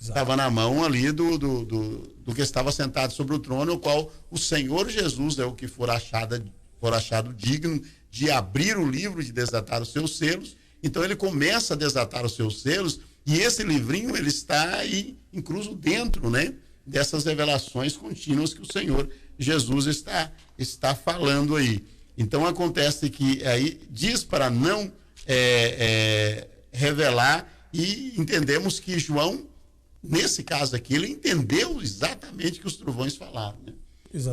Exato. Estava na mão ali do que estava sentado sobre o trono, o qual o Senhor Jesus é o que for achado digno de abrir o livro, de desatar os seus selos. Então ele começa a desatar os seus selos, e esse livrinho ele está aí incluso dentro, né, dessas revelações contínuas que o Senhor Jesus está falando aí. Então acontece que aí diz para não revelar, e entendemos que João, nesse caso aqui, ele entendeu exatamente o que os trovões falaram, né?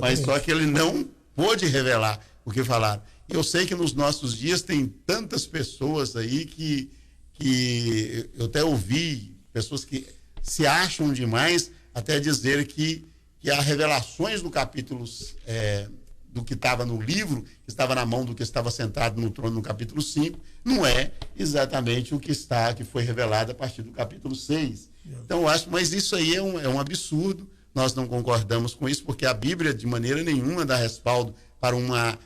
Mas só que ele não pôde revelar o que falaram. Eu sei que nos nossos dias tem tantas pessoas aí que eu até ouvi pessoas que se acham demais até dizer que há revelações do capítulo do que estava no livro, que estava na mão do que estava sentado no trono no capítulo 5, não é exatamente o que foi revelado a partir do capítulo 6. Então eu acho, mas isso aí é um absurdo, nós não concordamos com isso, porque a Bíblia de maneira nenhuma dá respaldo para uma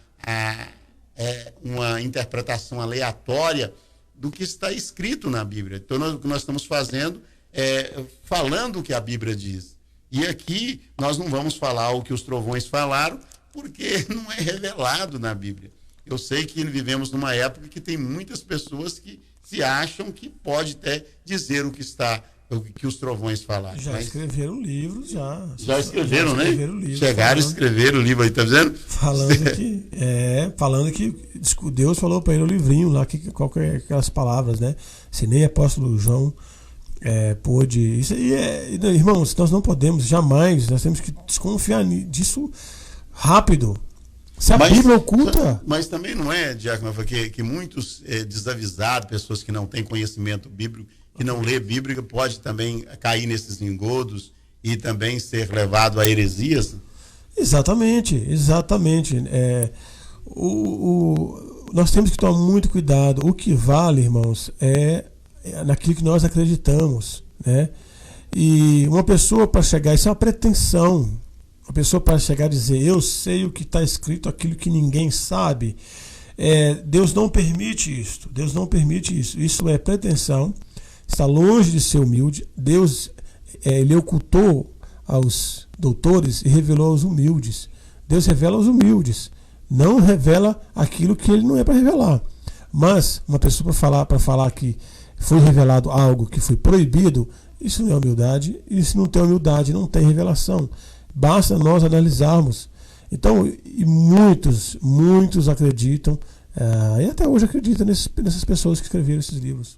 interpretação aleatória do que está escrito na Bíblia. Então o que nós estamos fazendo é falando o que a Bíblia diz. E aqui nós não vamos falar o que os trovões falaram, porque não é revelado na Bíblia. Eu sei que vivemos numa época que tem muitas pessoas que se acham que pode até dizer o que os trovões falaram. Já escreveram livros, já. Já escreveram, né? Livro, chegaram a escrever o livro aí, tá vendo? Falando que Deus falou para ele o livrinho lá, qual que é aquelas palavras, né? Se nem apóstolo João pôde. Isso aí irmãos, nós não podemos jamais, nós temos que desconfiar disso rápido. Se a Bíblia oculta. Mas também não é, Diácono, que muitos desavisados, pessoas que não têm conhecimento bíblico, que não lê Bíblia, pode também cair nesses engodos e também ser levado a heresias? Exatamente. Nós temos que tomar muito cuidado. O que vale, irmãos, é naquilo que nós acreditamos, né? E uma pessoa para chegar, isso é uma pretensão. Uma pessoa para chegar a dizer, eu sei o que está escrito, aquilo que ninguém sabe. Deus não permite isso. Deus não permite isso. Isso é pretensão. Está longe de ser humilde. Deus, ele ocultou aos doutores e revelou aos humildes. Deus revela aos humildes. Não revela aquilo que ele não é para revelar. Mas uma pessoa para falar que foi revelado algo que foi proibido, isso não é humildade. E se não tem humildade, não tem revelação. Basta nós analisarmos. Então, e muitos acreditam, e até hoje acreditam nessas pessoas que escreveram esses livros.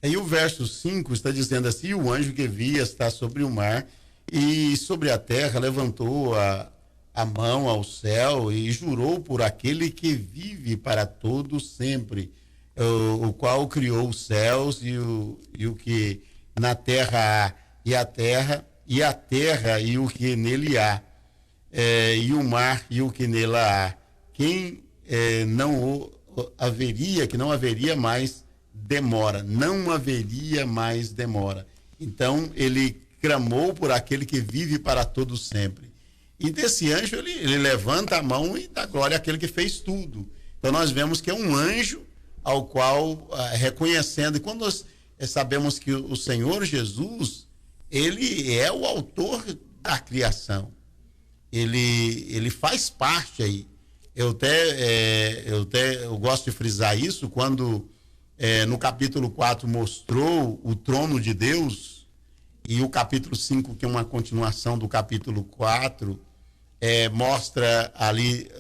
Aí o verso 5 está dizendo assim: o anjo que via estar sobre o mar e sobre a terra levantou a mão ao céu e jurou por aquele que vive para todo sempre, o qual criou os céus e o que na terra há, e a terra e o que nele há, e o mar e o que nela há, que não haveria mais demora, não haveria mais demora. Então ele clamou por aquele que vive para todo sempre. E desse anjo ele levanta a mão e dá glória àquele que fez tudo. Então nós vemos que é um anjo ao qual reconhecendo, e quando nós sabemos que o Senhor Jesus, ele é o autor da criação. Ele faz parte aí. Eu gosto de frisar isso quando no capítulo 4 mostrou o trono de Deus, e o capítulo 5, que é uma continuação do capítulo 4, mostra ali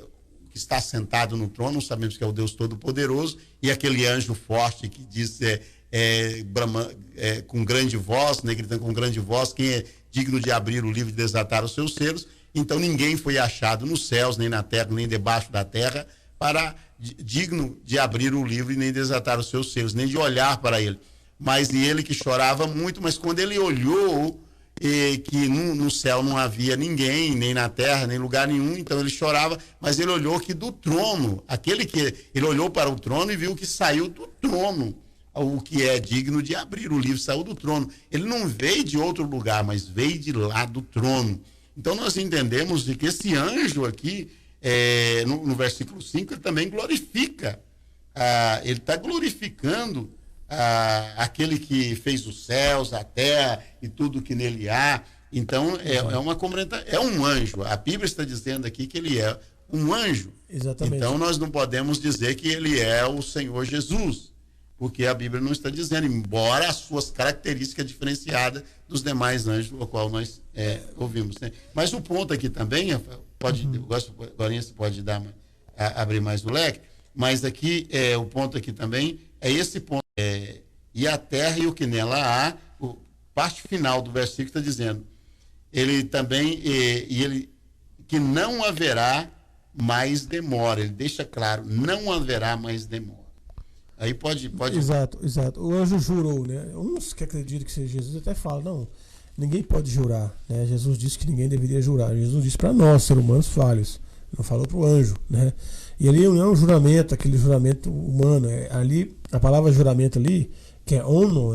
que está sentado no trono, sabemos que é o Deus Todo-Poderoso, e aquele anjo forte que diz com grande voz, né, gritando com grande voz, quem é digno de abrir o livro e desatar os seus selos. Então ninguém foi achado nos céus, nem na terra, nem debaixo da terra, digno de abrir o livro e nem desatar os seus selos, nem de olhar para ele. Mas ele que chorava muito, mas quando ele olhou que no céu não havia ninguém, nem na terra, nem lugar nenhum, então ele chorava, mas ele olhou que do trono, ele olhou para o trono e viu que saiu do trono, o que é digno de abrir o livro, saiu do trono. Ele não veio de outro lugar, mas veio de lá do trono. Então nós entendemos de que esse anjo aqui, no versículo 5, ele também glorifica, ele está glorificando aquele que fez os céus, a terra e tudo que nele há. Então, é um anjo. A Bíblia está dizendo aqui que ele é um anjo. Exatamente. Então, nós não podemos dizer que ele é o Senhor Jesus, porque a Bíblia não está dizendo, embora as suas características diferenciadas dos demais anjos, o qual nós ouvimos, né? Mas o ponto aqui também, agora você pode abrir mais o leque, mas aqui, o ponto aqui também é esse ponto. E a terra e o que nela há, parte final do versículo está dizendo, ele também, que não haverá mais demora. Ele deixa claro, não haverá mais demora. Aí pode... Exato. O anjo jurou, né? Uns que acreditam que seja Jesus até falam, não, ninguém pode jurar, né? Jesus disse que ninguém deveria jurar. Jesus disse para nós, seres humanos falhos, não falou para o anjo, né? E ali não é um juramento, aquele juramento humano. Ali, a palavra juramento ali, que é ono,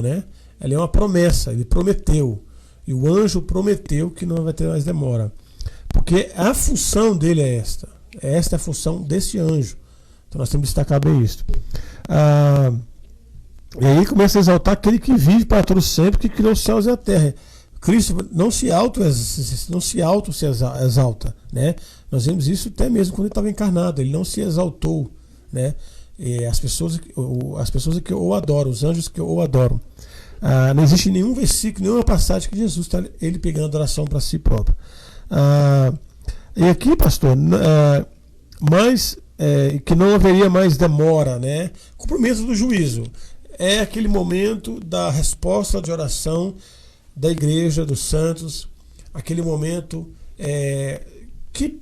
né? Ela é uma promessa, ele prometeu. E o anjo prometeu que não vai ter mais demora. Porque a função dele é esta. Esta é a função desse anjo. Então nós temos que destacar bem isso. E aí começa a exaltar aquele que vive para todos sempre, que criou os céus e a terra. Cristo não se exalta, né? Nós vemos isso até mesmo quando ele estava encarnado. Ele não se exaltou, né? E as pessoas que o adoram, os anjos que o adoram. Não existe nenhum versículo, nenhuma passagem que Jesus está ele pegando adoração para si próprio. E aqui, pastor, que não haveria mais demora, né? Cumprimento do juízo. É aquele momento da resposta de oração da igreja, dos santos, aquele momento que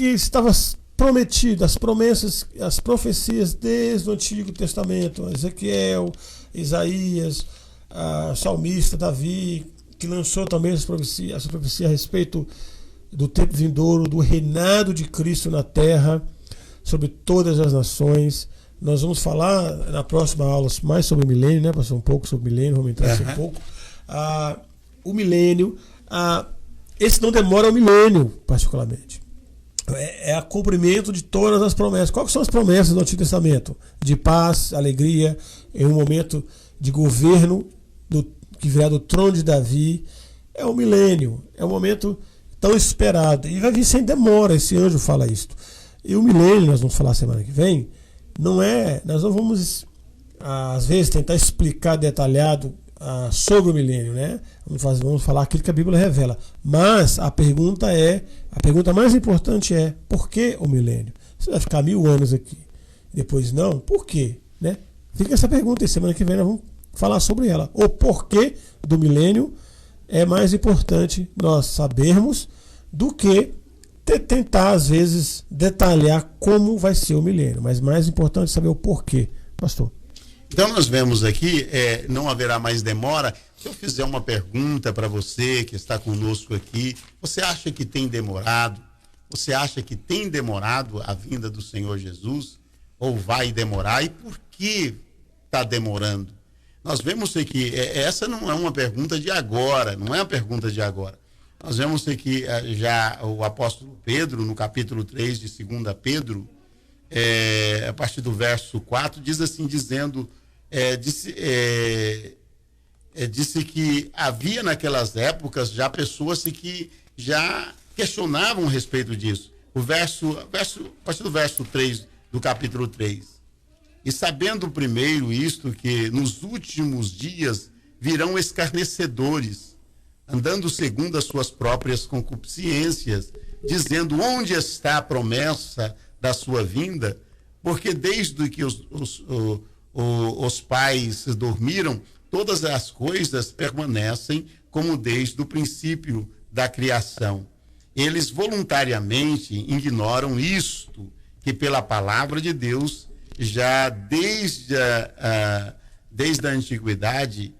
estava prometido, as promessas, as profecias desde o Antigo Testamento, Ezequiel, Isaías, salmista Davi, que lançou também essa profecia a respeito do tempo vindouro, do reinado de Cristo na terra, sobre todas as nações. Nós vamos falar na próxima aula mais sobre o milênio, né? Passar um pouco sobre o milênio, vamos entrar um pouco. O milênio, esse não demora o milênio, particularmente. É o cumprimento de todas as promessas. Quais são as promessas do Antigo Testamento? De paz, alegria, em um momento de governo que virá do trono de Davi. É o milênio, é um momento tão esperado. E vai vir sem demora, esse anjo fala isto. E o milênio, nós vamos falar semana que vem, nós não vamos, às vezes, tentar explicar detalhado sobre o milênio, né? Vamos falar aquilo que a Bíblia revela. Mas a pergunta mais importante é: por que o milênio? Você vai ficar 1000 anos aqui, depois não? Por quê? Né? Fica essa pergunta e semana que vem nós vamos falar sobre ela. O porquê do milênio é mais importante nós sabermos do que tentar, às vezes, detalhar como vai ser o milênio. Mas mais importante é saber o porquê, pastor. Então nós vemos aqui, não haverá mais demora. Se eu fizer uma pergunta para você que está conosco aqui, você acha que tem demorado? Você acha que tem demorado a vinda do Senhor Jesus? Ou vai demorar? E por que está demorando? Nós vemos aqui, essa não é uma pergunta de agora, não é uma pergunta de agora. Nós vemos aqui já o apóstolo Pedro, no capítulo 3 de 2 Pedro, a partir do verso 4, diz assim, disse que havia naquelas épocas já pessoas que já questionavam a respeito disso. A partir do verso 3 do capítulo 3. E sabendo primeiro isto, que nos últimos dias virão escarnecedores, andando segundo as suas próprias concupiscências, dizendo: onde está a promessa da sua vinda? Porque desde que os pais dormiram, todas as coisas permanecem como desde o princípio da criação. Eles voluntariamente ignoram isto, que pela palavra de Deus, já desde a antiguidade,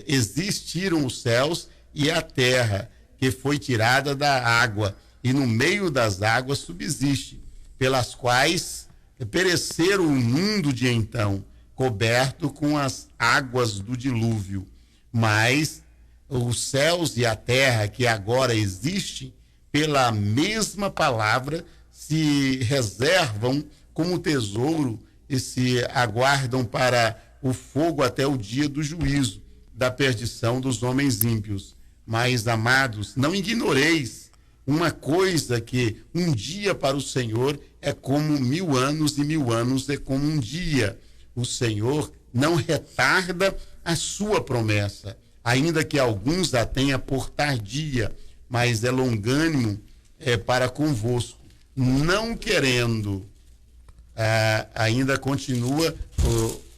existiram os céus e a terra, que foi tirada da água, e no meio das águas subsiste, pelas quais pereceram o mundo de então, coberto com as águas do dilúvio. Mas os céus e a terra, que agora existem, pela mesma palavra, se reservam como tesouro e se aguardam para o fogo até o dia do juízo, da perdição dos homens ímpios. Mas, amados, não ignoreis uma coisa, que um dia para o Senhor é como 1000 anos, e 1000 anos é como um dia. O Senhor não retarda a sua promessa, ainda que alguns a tenha por tardia, mas é longânimo para convosco, não querendo, ainda continua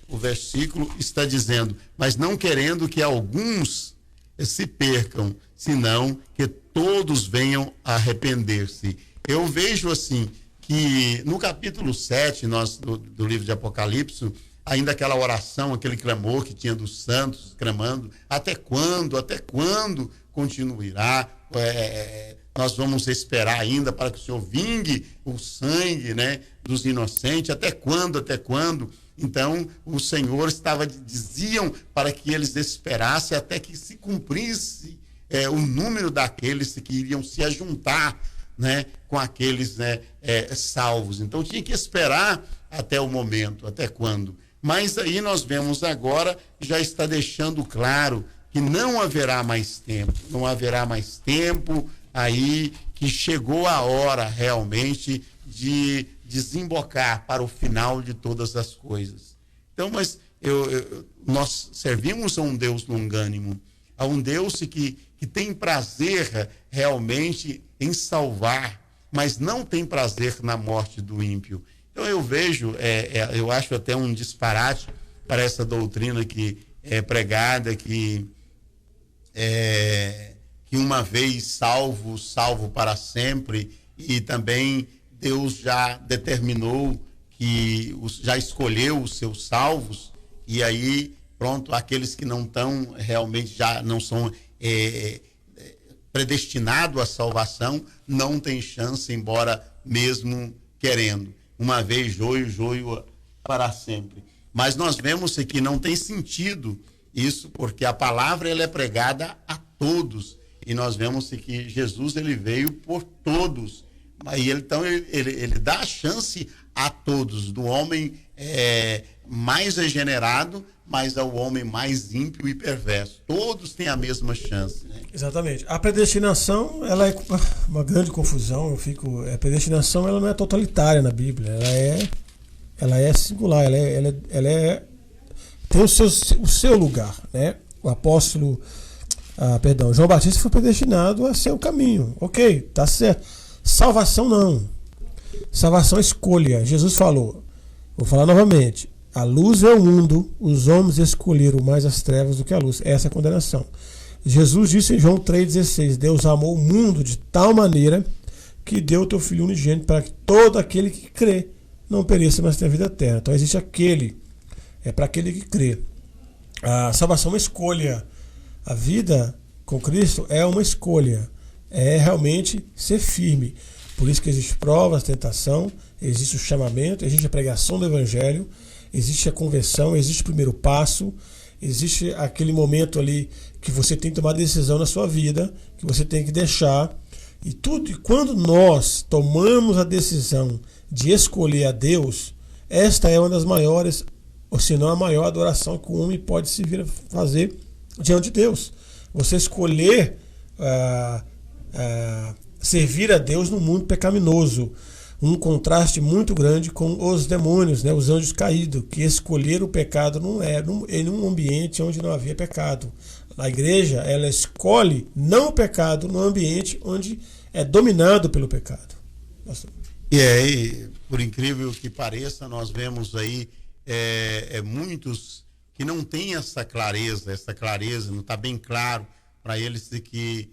o versículo, está dizendo, mas não querendo que alguns se percam, senão que todos venham a arrepender-se. Eu vejo assim, que no capítulo 7 do livro de Apocalipse, ainda aquela oração, aquele clamor que tinha dos santos clamando, até quando continuará? Nós vamos esperar ainda para que o Senhor vingue o sangue, né, dos inocentes, até quando? Então, o Senhor diziam para que eles esperassem até que se cumprisse o número daqueles que iriam se ajuntar, né, com aqueles, né, salvos. Então, tinha que esperar até o momento, até quando? Mas aí nós vemos agora, já está deixando claro que não haverá mais tempo, aí que chegou a hora realmente de desembocar para o final de todas as coisas. Então, mas nós servimos a um Deus longânimo, a um Deus que tem prazer realmente em salvar, mas não tem prazer na morte do ímpio. Então eu vejo, eu acho até um disparate para essa doutrina que é pregada, que uma vez salvo para sempre, e também Deus já determinou já escolheu os seus salvos, e aí, pronto, aqueles que não estão, realmente já não são predestinados à salvação, não tem chance, embora mesmo querendo. Uma vez joio para sempre. Mas nós vemos que não tem sentido isso, porque a palavra ela é pregada a todos, e nós vemos que Jesus ele veio por todos. Então ele dá a chance a todos, do homem mais regenerado, mas ao homem mais ímpio e perverso. Todos têm a mesma chance, né? Exatamente. A predestinação, ela é uma grande confusão. A predestinação, ela não é totalitária na Bíblia. Ela é singular. Ela tem o seu lugar, né? O apóstolo, João Batista foi predestinado a ser o caminho. Ok, tá certo. Salvação não. Salvação é escolha. Jesus falou, vou falar novamente, a luz é o mundo, os homens escolheram mais as trevas do que a luz. Essa é a condenação. Jesus disse em João 3,16, Deus amou o mundo de tal maneira que deu o teu Filho unigênito para que todo aquele que crê não pereça, mas tenha vida eterna. Então existe para aquele que crê. A salvação é uma escolha. A vida com Cristo é uma escolha. É realmente ser firme. Por isso que existe provas, tentação, existe o chamamento, existe a pregação do Evangelho, existe a conversão, existe o primeiro passo, existe aquele momento ali que você tem que tomar decisão na sua vida, que você tem que deixar. E quando nós tomamos a decisão de escolher a Deus, esta é uma das maiores, ou se não a maior adoração que o homem pode se vir a fazer diante de Deus. Você escolher servir a Deus no mundo pecaminoso. Um contraste muito grande com os demônios, né, os anjos caídos, que escolheram o pecado em um ambiente onde não havia pecado. A igreja, ela escolhe não o pecado no ambiente onde é dominado pelo pecado. E por incrível que pareça, nós vemos aí muitos que não têm essa clareza não está bem claro para eles de que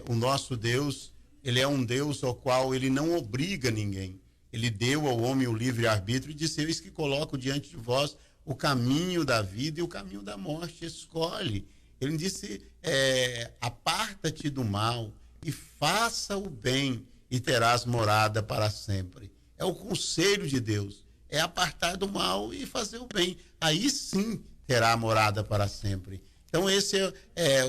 o nosso Deus, ele é um Deus ao qual ele não obriga ninguém. Ele deu ao homem o livre-arbítrio e disse, eis que coloco diante de vós o caminho da vida e o caminho da morte, escolhe. Ele disse, aparta-te do mal e faça o bem e terás morada para sempre. É o conselho de Deus, é apartar do mal e fazer o bem. Aí sim terá morada para sempre. Então esse é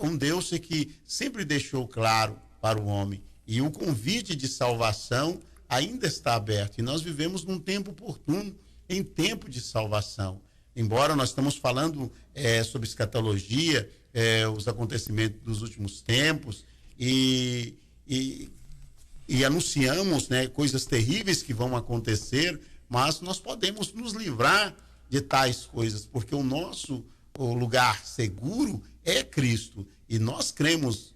um Deus que sempre deixou claro para o homem. E o convite de salvação ainda está aberto. E nós vivemos num tempo oportuno, em tempo de salvação. Embora nós estamos falando sobre escatologia, os acontecimentos dos últimos tempos, e anunciamos, né, coisas terríveis que vão acontecer, mas nós podemos nos livrar de tais coisas, porque o nosso lugar seguro é Cristo. E nós cremos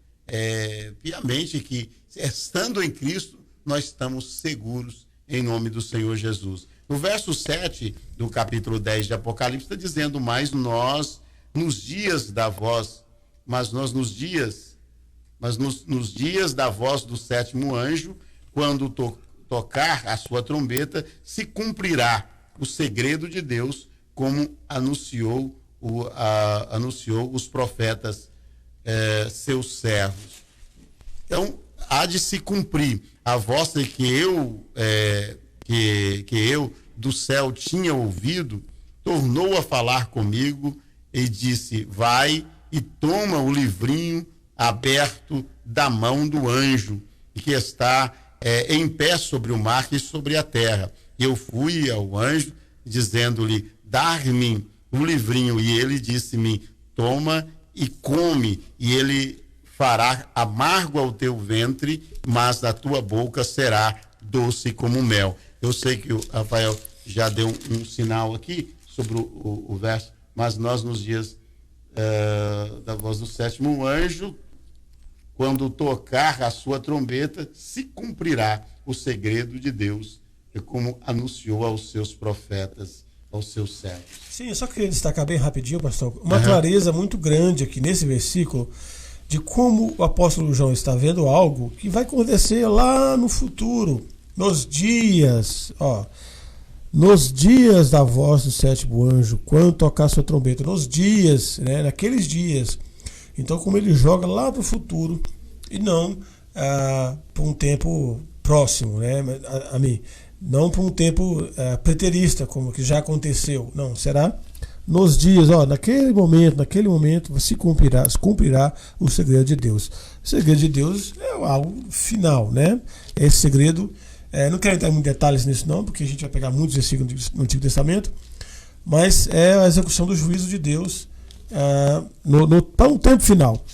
piamente que, estando em Cristo, nós estamos seguros em nome do Senhor Jesus. No verso 7 do capítulo 10 de Apocalipse está dizendo: mas nos dias da voz da voz do sétimo anjo, quando tocar a sua trombeta, se cumprirá o segredo de Deus, como anunciou os profetas, seus servos. Então, há de se cumprir a voz que eu do céu tinha ouvido, tornou a falar comigo e disse: vai e toma o livrinho aberto da mão do anjo que está em pé sobre o mar e sobre a terra. Eu fui ao anjo, dizendo-lhe: dar-me o livrinho, e ele disse-me: toma e come, e ele fará amargo ao teu ventre, mas a tua boca será doce como mel. Eu sei que o Rafael já deu um sinal aqui sobre o verso, mas nós, nos dias da voz do sétimo anjo, quando tocar a sua trombeta, se cumprirá o segredo de Deus, como anunciou aos seus profetas, aos seus servos. Sim, eu só queria destacar bem rapidinho, pastor, uma clareza muito grande aqui nesse versículo, de como o apóstolo João está vendo algo que vai acontecer lá no futuro, nos dias da voz do sétimo anjo, quando tocar sua trombeta, nos dias, né, naqueles dias. Então, como ele joga lá para o futuro e não para um tempo próximo, né, não para um tempo preterista, como que já aconteceu. Não, será nos dias, naquele momento se cumprirá o segredo de Deus. O segredo de Deus é algo final, né? Esse segredo, não quero entrar em muitos detalhes nisso não, porque a gente vai pegar muitos versículos no Antigo Testamento, mas é a execução do juízo de Deus para um tempo final.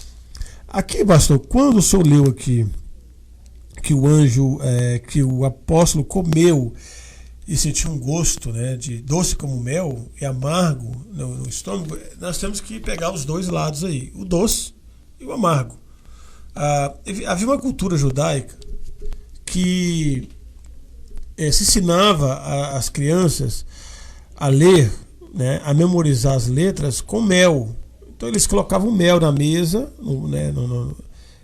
Aqui, pastor, quando o senhor leu aqui que o anjo, que o apóstolo comeu e sentiu um gosto, né, de doce como mel e amargo no estômago, nós temos que pegar os dois lados aí, o doce e o amargo. Havia uma cultura judaica que se ensinava às crianças a ler, né, a memorizar as letras com mel. Então eles colocavam mel na mesa,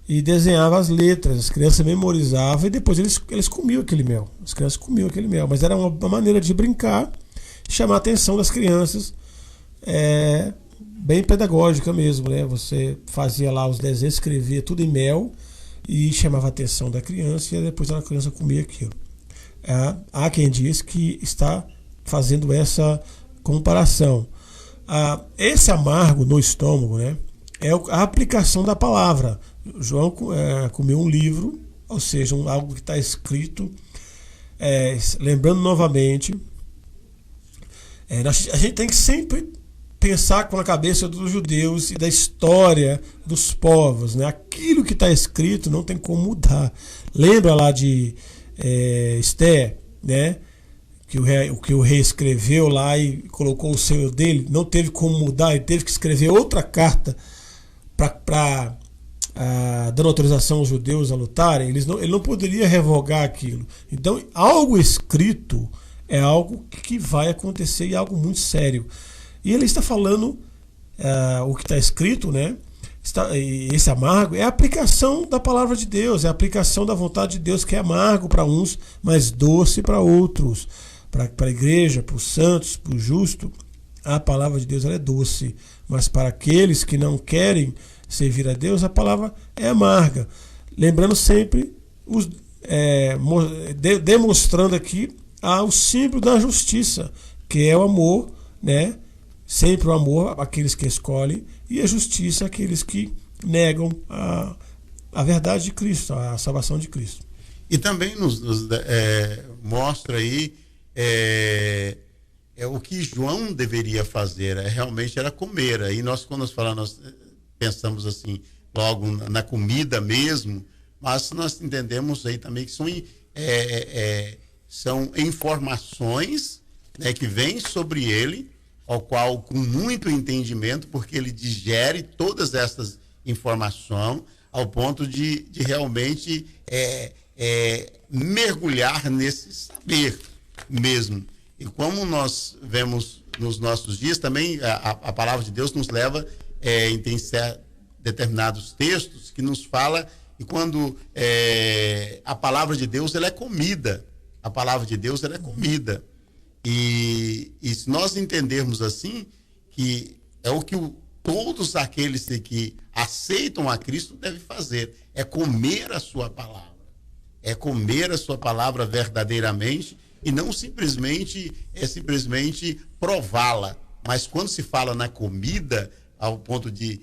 e desenhavam as letras. As crianças memorizavam e depois eles comiam aquele mel. As crianças comiam aquele mel, mas era uma maneira de brincar, chamar a atenção das crianças, bem pedagógica mesmo, né? Você fazia lá os desenhos, escrevia tudo em mel e chamava a atenção da criança, e depois a criança comia aquilo. Há quem diz que está fazendo essa comparação. Esse amargo no estômago, né, é a aplicação da palavra. João comeu um livro, ou seja, algo que está escrito. Lembrando novamente, a gente tem que sempre pensar com a cabeça dos judeus e da história dos povos, né? Aquilo que está escrito não tem como mudar. Lembra lá de Esther, né? Que o rei escreveu lá e colocou o selo dele, não teve como mudar, ele teve que escrever outra carta para dando autorização aos judeus a lutarem. Ele não poderia revogar aquilo. Então, algo escrito é algo que vai acontecer e é algo muito sério. E ele está falando o que está escrito, né? Esse amargo é a aplicação da palavra de Deus, é a aplicação da vontade de Deus, que é amargo para uns, mas doce para outros. Para a igreja, para os santos, para o justo, a palavra de Deus ela é doce, mas para aqueles que não querem servir a Deus, a palavra é amarga. Lembrando sempre, demonstrando aqui o símbolo da justiça, que é o amor, né? Sempre o amor àqueles que escolhem, e a justiça àqueles que negam a verdade de Cristo, a salvação de Cristo. E também nos mostra aí o que João deveria fazer, realmente era comer. Aí nós, quando nós falamos, nós pensamos assim, logo na comida mesmo, mas nós entendemos aí também que são informações, né, que vêm sobre ele, ao qual com muito entendimento, porque ele digere todas essas informações ao ponto de realmente mergulhar nesse saber mesmo. E como nós vemos nos nossos dias, também a palavra de Deus nos leva em determinados textos que nos fala, e quando a palavra de Deus ela é comida, a palavra de Deus ela é comida. E se nós entendermos assim, que é o que todos aqueles que aceitam a Cristo devem fazer, é comer a sua palavra. É comer a sua palavra verdadeiramente e não simplesmente prová-la. Mas quando se fala na comida, ao ponto de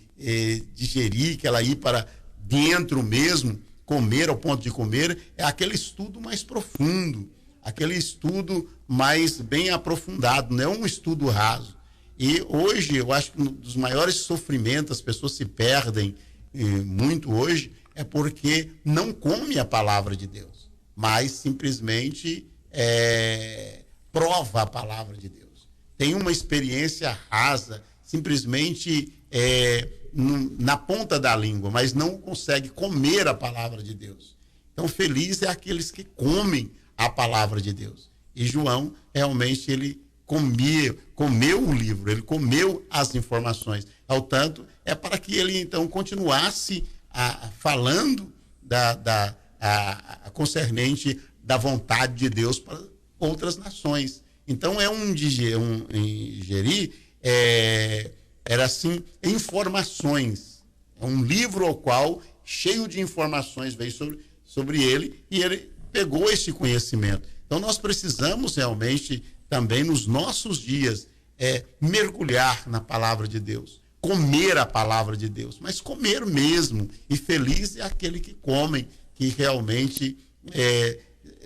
digerir, que ela ir para dentro mesmo, comer ao ponto de comer, é aquele estudo mais profundo, aquele estudo mais bem aprofundado, não é um estudo raso. E hoje, eu acho que um dos maiores sofrimentos, as pessoas se perdem muito hoje, é porque não come a palavra de Deus, mas simplesmente prova a palavra de Deus. Tem uma experiência rasa, simplesmente na ponta da língua, mas não consegue comer a palavra de Deus. Então, feliz é aqueles que comem a palavra de Deus. E João, realmente, ele comeu o livro, ele comeu as informações. Ao tanto, é para que ele, então, continuasse falando concernente da vontade de Deus para outras nações. Então, ingerir, era assim, informações. É um livro ao qual, cheio de informações, veio sobre ele, e ele pegou esse conhecimento. Então, nós precisamos realmente, também nos nossos dias, mergulhar na palavra de Deus, comer a palavra de Deus, mas comer mesmo. E feliz é aquele que come, que realmente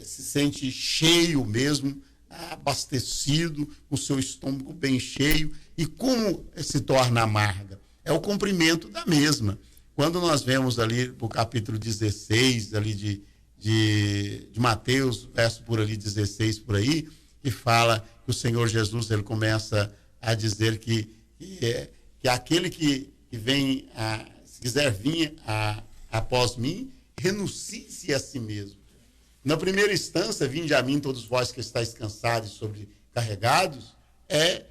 se sente cheio mesmo, abastecido, o seu estômago bem cheio. E como se torna amarga? É o cumprimento da mesma. Quando nós vemos ali o capítulo 16 ali de Mateus, verso por ali 16 por aí, que fala que o Senhor Jesus ele começa a dizer que aquele que vem, se quiser vir após mim, renuncie a si mesmo. Na primeira instância, vinde a mim todos vós que estáis cansados e sobrecarregados, é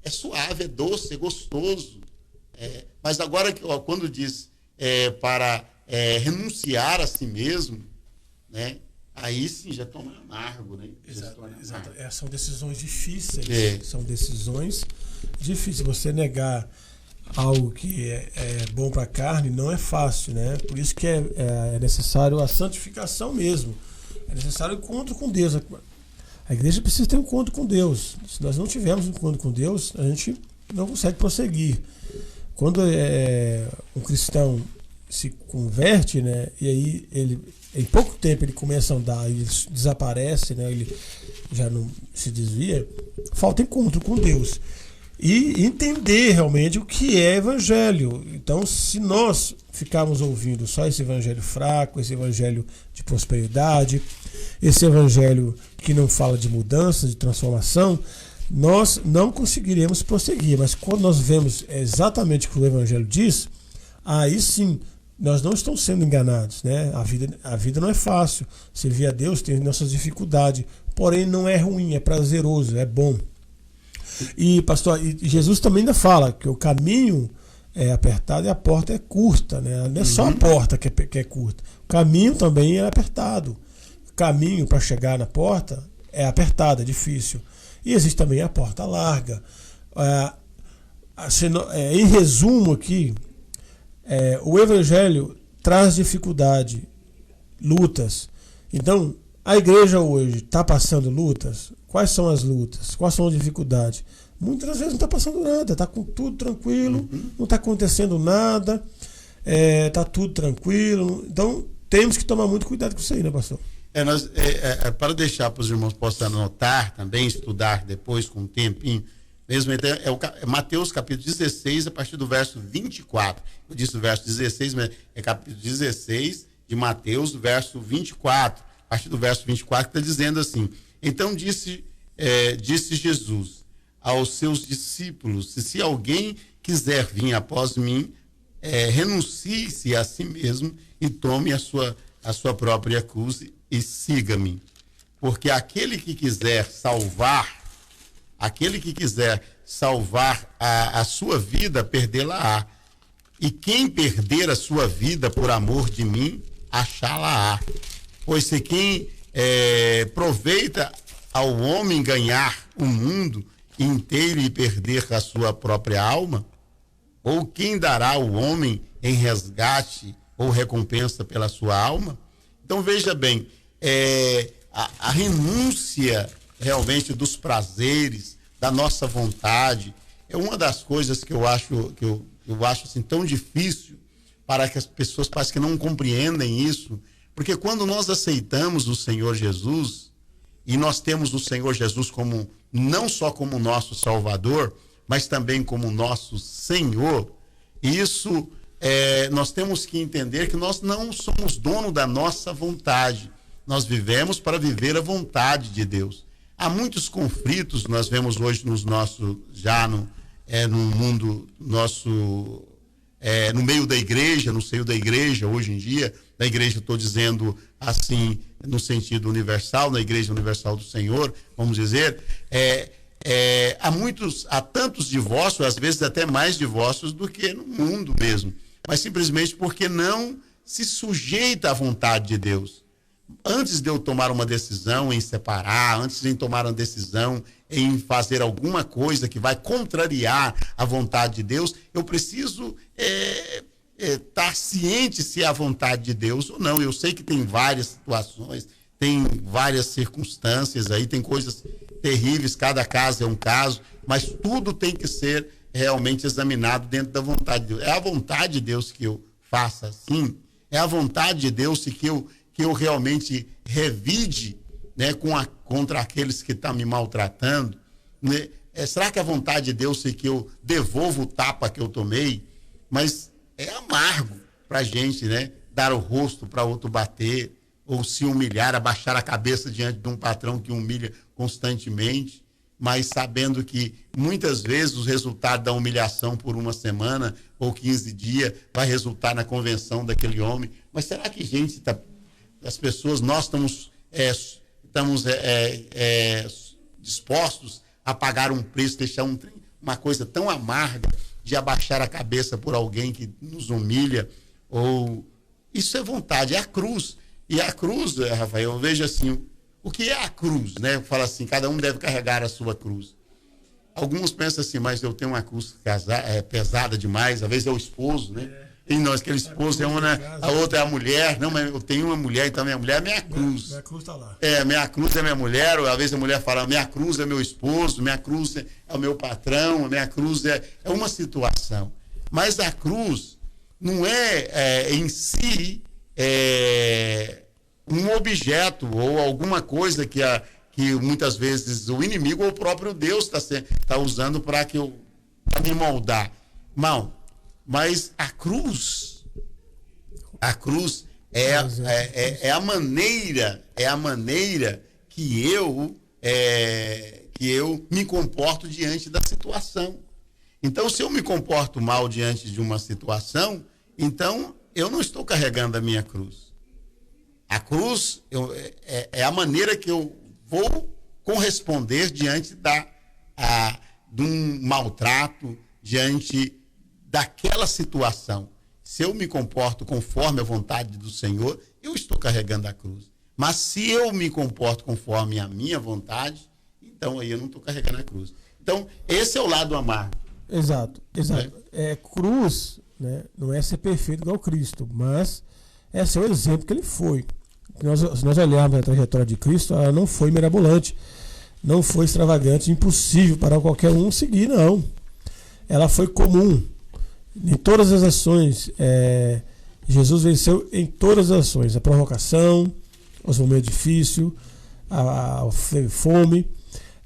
suave, é doce, é gostoso. Mas agora, quando diz para renunciar a si mesmo, né? Aí sim já torna amargo, né? Exato. São decisões difíceis. São decisões difíceis. Você negar algo que é bom para a carne não é fácil, né? Por isso que é necessário a santificação mesmo. É necessário o encontro com Deus. A igreja precisa ter um encontro com Deus. Se nós não tivermos um encontro com Deus, a gente não consegue prosseguir. Quando um cristão se converte, né? E aí ele em pouco tempo ele começa a andar, ele desaparece, né? Ele já não se desvia. Falta encontro com Deus e entender realmente o que é evangelho. Então, se nós ficarmos ouvindo só esse evangelho fraco, esse evangelho de prosperidade, esse evangelho que não fala de mudança, de transformação, nós não conseguiremos prosseguir. Mas quando nós vemos exatamente o que o evangelho diz, aí sim nós não estamos sendo enganados, né? A vida não é fácil. Servir a Deus tem nossas dificuldades, porém não é ruim, é prazeroso, é bom. E pastor, Jesus também ainda fala que o caminho é apertado e a porta é curta, né? Não é só a porta que é curta, o caminho também é apertado. O caminho para chegar na porta é apertado, é difícil. E existe também a porta larga. Em resumo aqui, o evangelho traz dificuldade, lutas. Então, a igreja hoje está passando lutas? Quais são as lutas? Quais são as dificuldades? Muitas vezes não está passando nada, está com tudo tranquilo, não está acontecendo nada. tá tudo tranquilo. Então, temos que tomar muito cuidado com isso aí, né, pastor? Para deixar para os irmãos possam anotar também, estudar depois com um tempinho, mesmo Mateus capítulo 16, a partir do verso 24. Eu disse o verso 16, mas é capítulo 16 de Mateus, verso 24. A partir do verso 24 está dizendo assim: então disse Jesus aos seus discípulos: se alguém quiser vir após mim, renuncie-se a si mesmo e tome a sua própria cruz e siga-me. Porque aquele que quiser salvar a sua vida, perdê-la-á. E quem perder a sua vida por amor de mim, achá-la-á. Pois se quem aproveita ao homem ganhar o mundo inteiro e perder a sua própria alma, ou quem dará ao homem em resgate ou recompensa pela sua alma? Então veja bem, a renúncia realmente dos prazeres, da nossa vontade, é uma das coisas que eu acho assim tão difícil, para que as pessoas parece que não compreendem isso, porque quando nós aceitamos o Senhor Jesus, e nós temos o Senhor Jesus como não só como nosso Salvador, mas também como nosso Senhor, isso nós temos que entender que nós não somos dono da nossa vontade. Nós vivemos para viver a vontade de Deus. Há muitos conflitos, nós vemos hoje no mundo nosso, no meio da igreja, no seio da igreja, hoje em dia, da igreja estou dizendo assim, no sentido universal, na Igreja Universal do Senhor, vamos dizer, há tantos divórcios, às vezes até mais divórcios do que no mundo mesmo, mas simplesmente porque não se sujeita à vontade de Deus. Antes de eu tomar uma decisão em separar, antes de eu tomar uma decisão em fazer alguma coisa que vai contrariar a vontade de Deus, eu preciso estar ciente se é a vontade de Deus ou não. Eu sei que tem várias situações, tem várias circunstâncias aí, tem coisas terríveis, cada caso é um caso, mas tudo tem que ser realmente examinado dentro da vontade de Deus. É a vontade de Deus que eu faça assim? É a vontade de Deus que eu realmente revide, né, contra aqueles que estão me maltratando? Né? Será que é a vontade de Deus que eu devolvo o tapa que eu tomei? Mas é amargo para a gente, né, dar o rosto para outro bater, ou se humilhar, abaixar a cabeça diante de um patrão que humilha constantemente, mas sabendo que muitas vezes o resultado da humilhação por uma semana ou 15 dias vai resultar na convenção daquele homem. Mas será que as pessoas, nós estamos dispostos a pagar um preço, deixar uma coisa tão amarga de abaixar a cabeça por alguém que nos humilha? Ou isso é vontade, é a cruz. E a cruz, Rafael, eu vejo assim, o que é a cruz, né? Fala assim, cada um deve carregar a sua cruz. Alguns pensam assim, mas eu tenho uma cruz pesada demais, às vezes é o esposo, né? E nós, aquele esposo é uma, a outra é a mulher. Não, mas eu tenho uma mulher, então minha mulher é minha cruz. Minha cruz está lá. Minha cruz é minha mulher, ou às vezes a mulher fala, minha cruz é meu esposo, minha cruz é o meu patrão, minha cruz é uma situação. Mas a cruz não é em si um objeto ou alguma coisa que muitas vezes o inimigo ou o próprio Deus está usando para me moldar. Não. Mas a cruz é a maneira que eu me comporto diante da situação. Então, se eu me comporto mal diante de uma situação, então eu não estou carregando a minha cruz. A cruz é a maneira que eu vou corresponder diante de um maltrato, diante daquela situação. Se eu me comporto conforme a vontade do Senhor, eu estou carregando a cruz. Mas se eu me comporto conforme a minha vontade, então aí eu não estou carregando a cruz. Então, esse é o lado amargo. Exato. Cruz, né, não é ser perfeito igual Cristo, mas é ser o exemplo que ele foi. Se nós olharmos a trajetória de Cristo, ela não foi mirabolante, não foi extravagante, impossível para qualquer um seguir, não. Ela foi comum. Em todas as ações, Jesus venceu em todas as ações. A provocação, os momentos difíceis, a fome.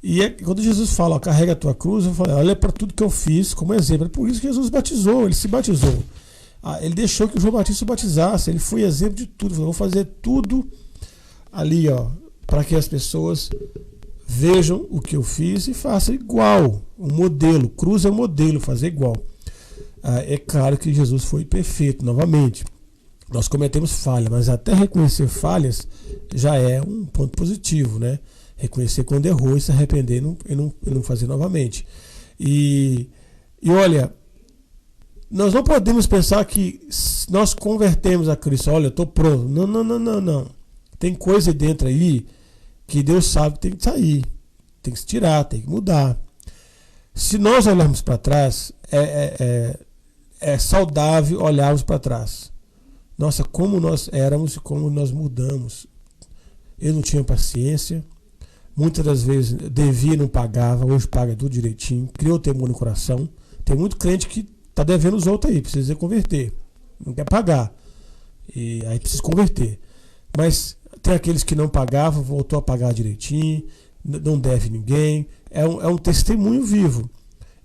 E quando Jesus fala, ó, carrega a tua cruz, eu falo, olha para tudo que eu fiz como exemplo. É por isso que Jesus batizou, ele se batizou. Ele deixou que o João Batista o batizasse, ele foi exemplo de tudo. Falou, vou fazer tudo ali, ó, para que as pessoas vejam o que eu fiz e façam igual. Um modelo, cruz é um modelo, fazer igual. É claro que Jesus foi perfeito, novamente. Nós cometemos falhas, mas até reconhecer falhas já é um ponto positivo, né? Reconhecer quando errou e se arrepender e não fazer novamente. E olha, nós não podemos pensar que nós convertemos a Cristo. Olha, eu estou pronto. Não. Tem coisa dentro aí que Deus sabe que tem que sair. Tem que se tirar, tem que mudar. Se nós olharmos para trás, é saudável olharmos para trás. Nossa, como nós éramos e como nós mudamos. Eu não tinha paciência. Muitas das vezes devia e não pagava. Hoje paga tudo direitinho. Criou temor no coração. Tem muito crente que está devendo os outros aí. Precisa converter. Não quer pagar. E aí precisa converter. Mas tem aqueles que não pagavam, voltou a pagar direitinho. Não deve ninguém. É um testemunho vivo.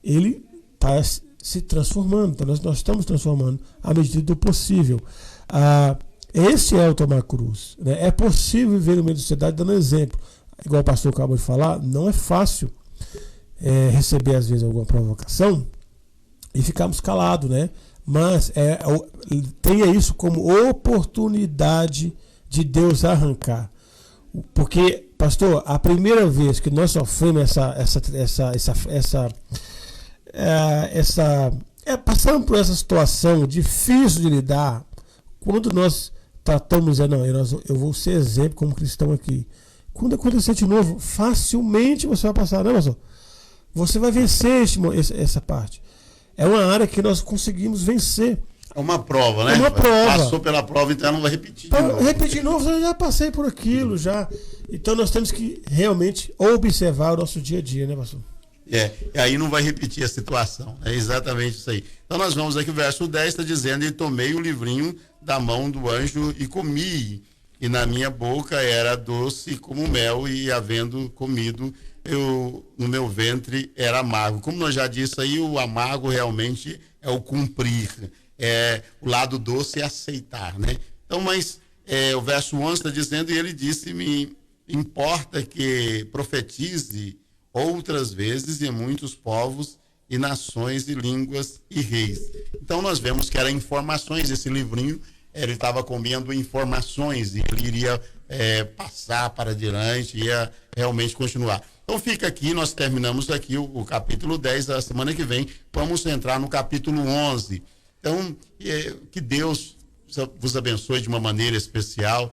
Ele está se transformando. Então nós estamos transformando à medida do possível. Esse é o tomar cruz, né? É possível viver no meio da sociedade dando exemplo. Igual o pastor acabou de falar, não é fácil receber às vezes alguma provocação e ficarmos calados, né? Mas tenha isso como oportunidade de Deus arrancar. Porque, pastor, a primeira vez que nós sofremos passamos por essa situação difícil de lidar, quando nós tratamos, eu vou ser exemplo como cristão aqui. Quando acontecer de novo, facilmente você vai passar, não, pastor? Você vai vencer essa parte. É uma área que nós conseguimos vencer. É uma prova, né? É uma prova. Passou pela prova, então não vai repetir de novo. Repetir de novo, eu já passei por aquilo, já. Então nós temos que realmente observar o nosso dia a dia, né, pastor? E aí não vai repetir a situação. É exatamente isso aí. Então nós vamos aqui, o verso 10 está dizendo, e tomei o livrinho da mão do anjo e comi. E na minha boca era doce como mel, e havendo comido, no meu ventre era amargo. Como nós já disse aí, o amargo realmente é o cumprir. O lado doce é aceitar, né? Então, mas o verso 11 está dizendo, e ele disse-me, importa que profetize outras vezes em muitos povos e nações e línguas e reis. Então nós vemos que eram informações, esse livrinho, ele estava comendo informações e ele iria passar para adiante, ia realmente continuar. Então fica aqui, nós terminamos aqui o capítulo 10, da semana que vem vamos entrar no capítulo 11. Então, que Deus vos abençoe de uma maneira especial.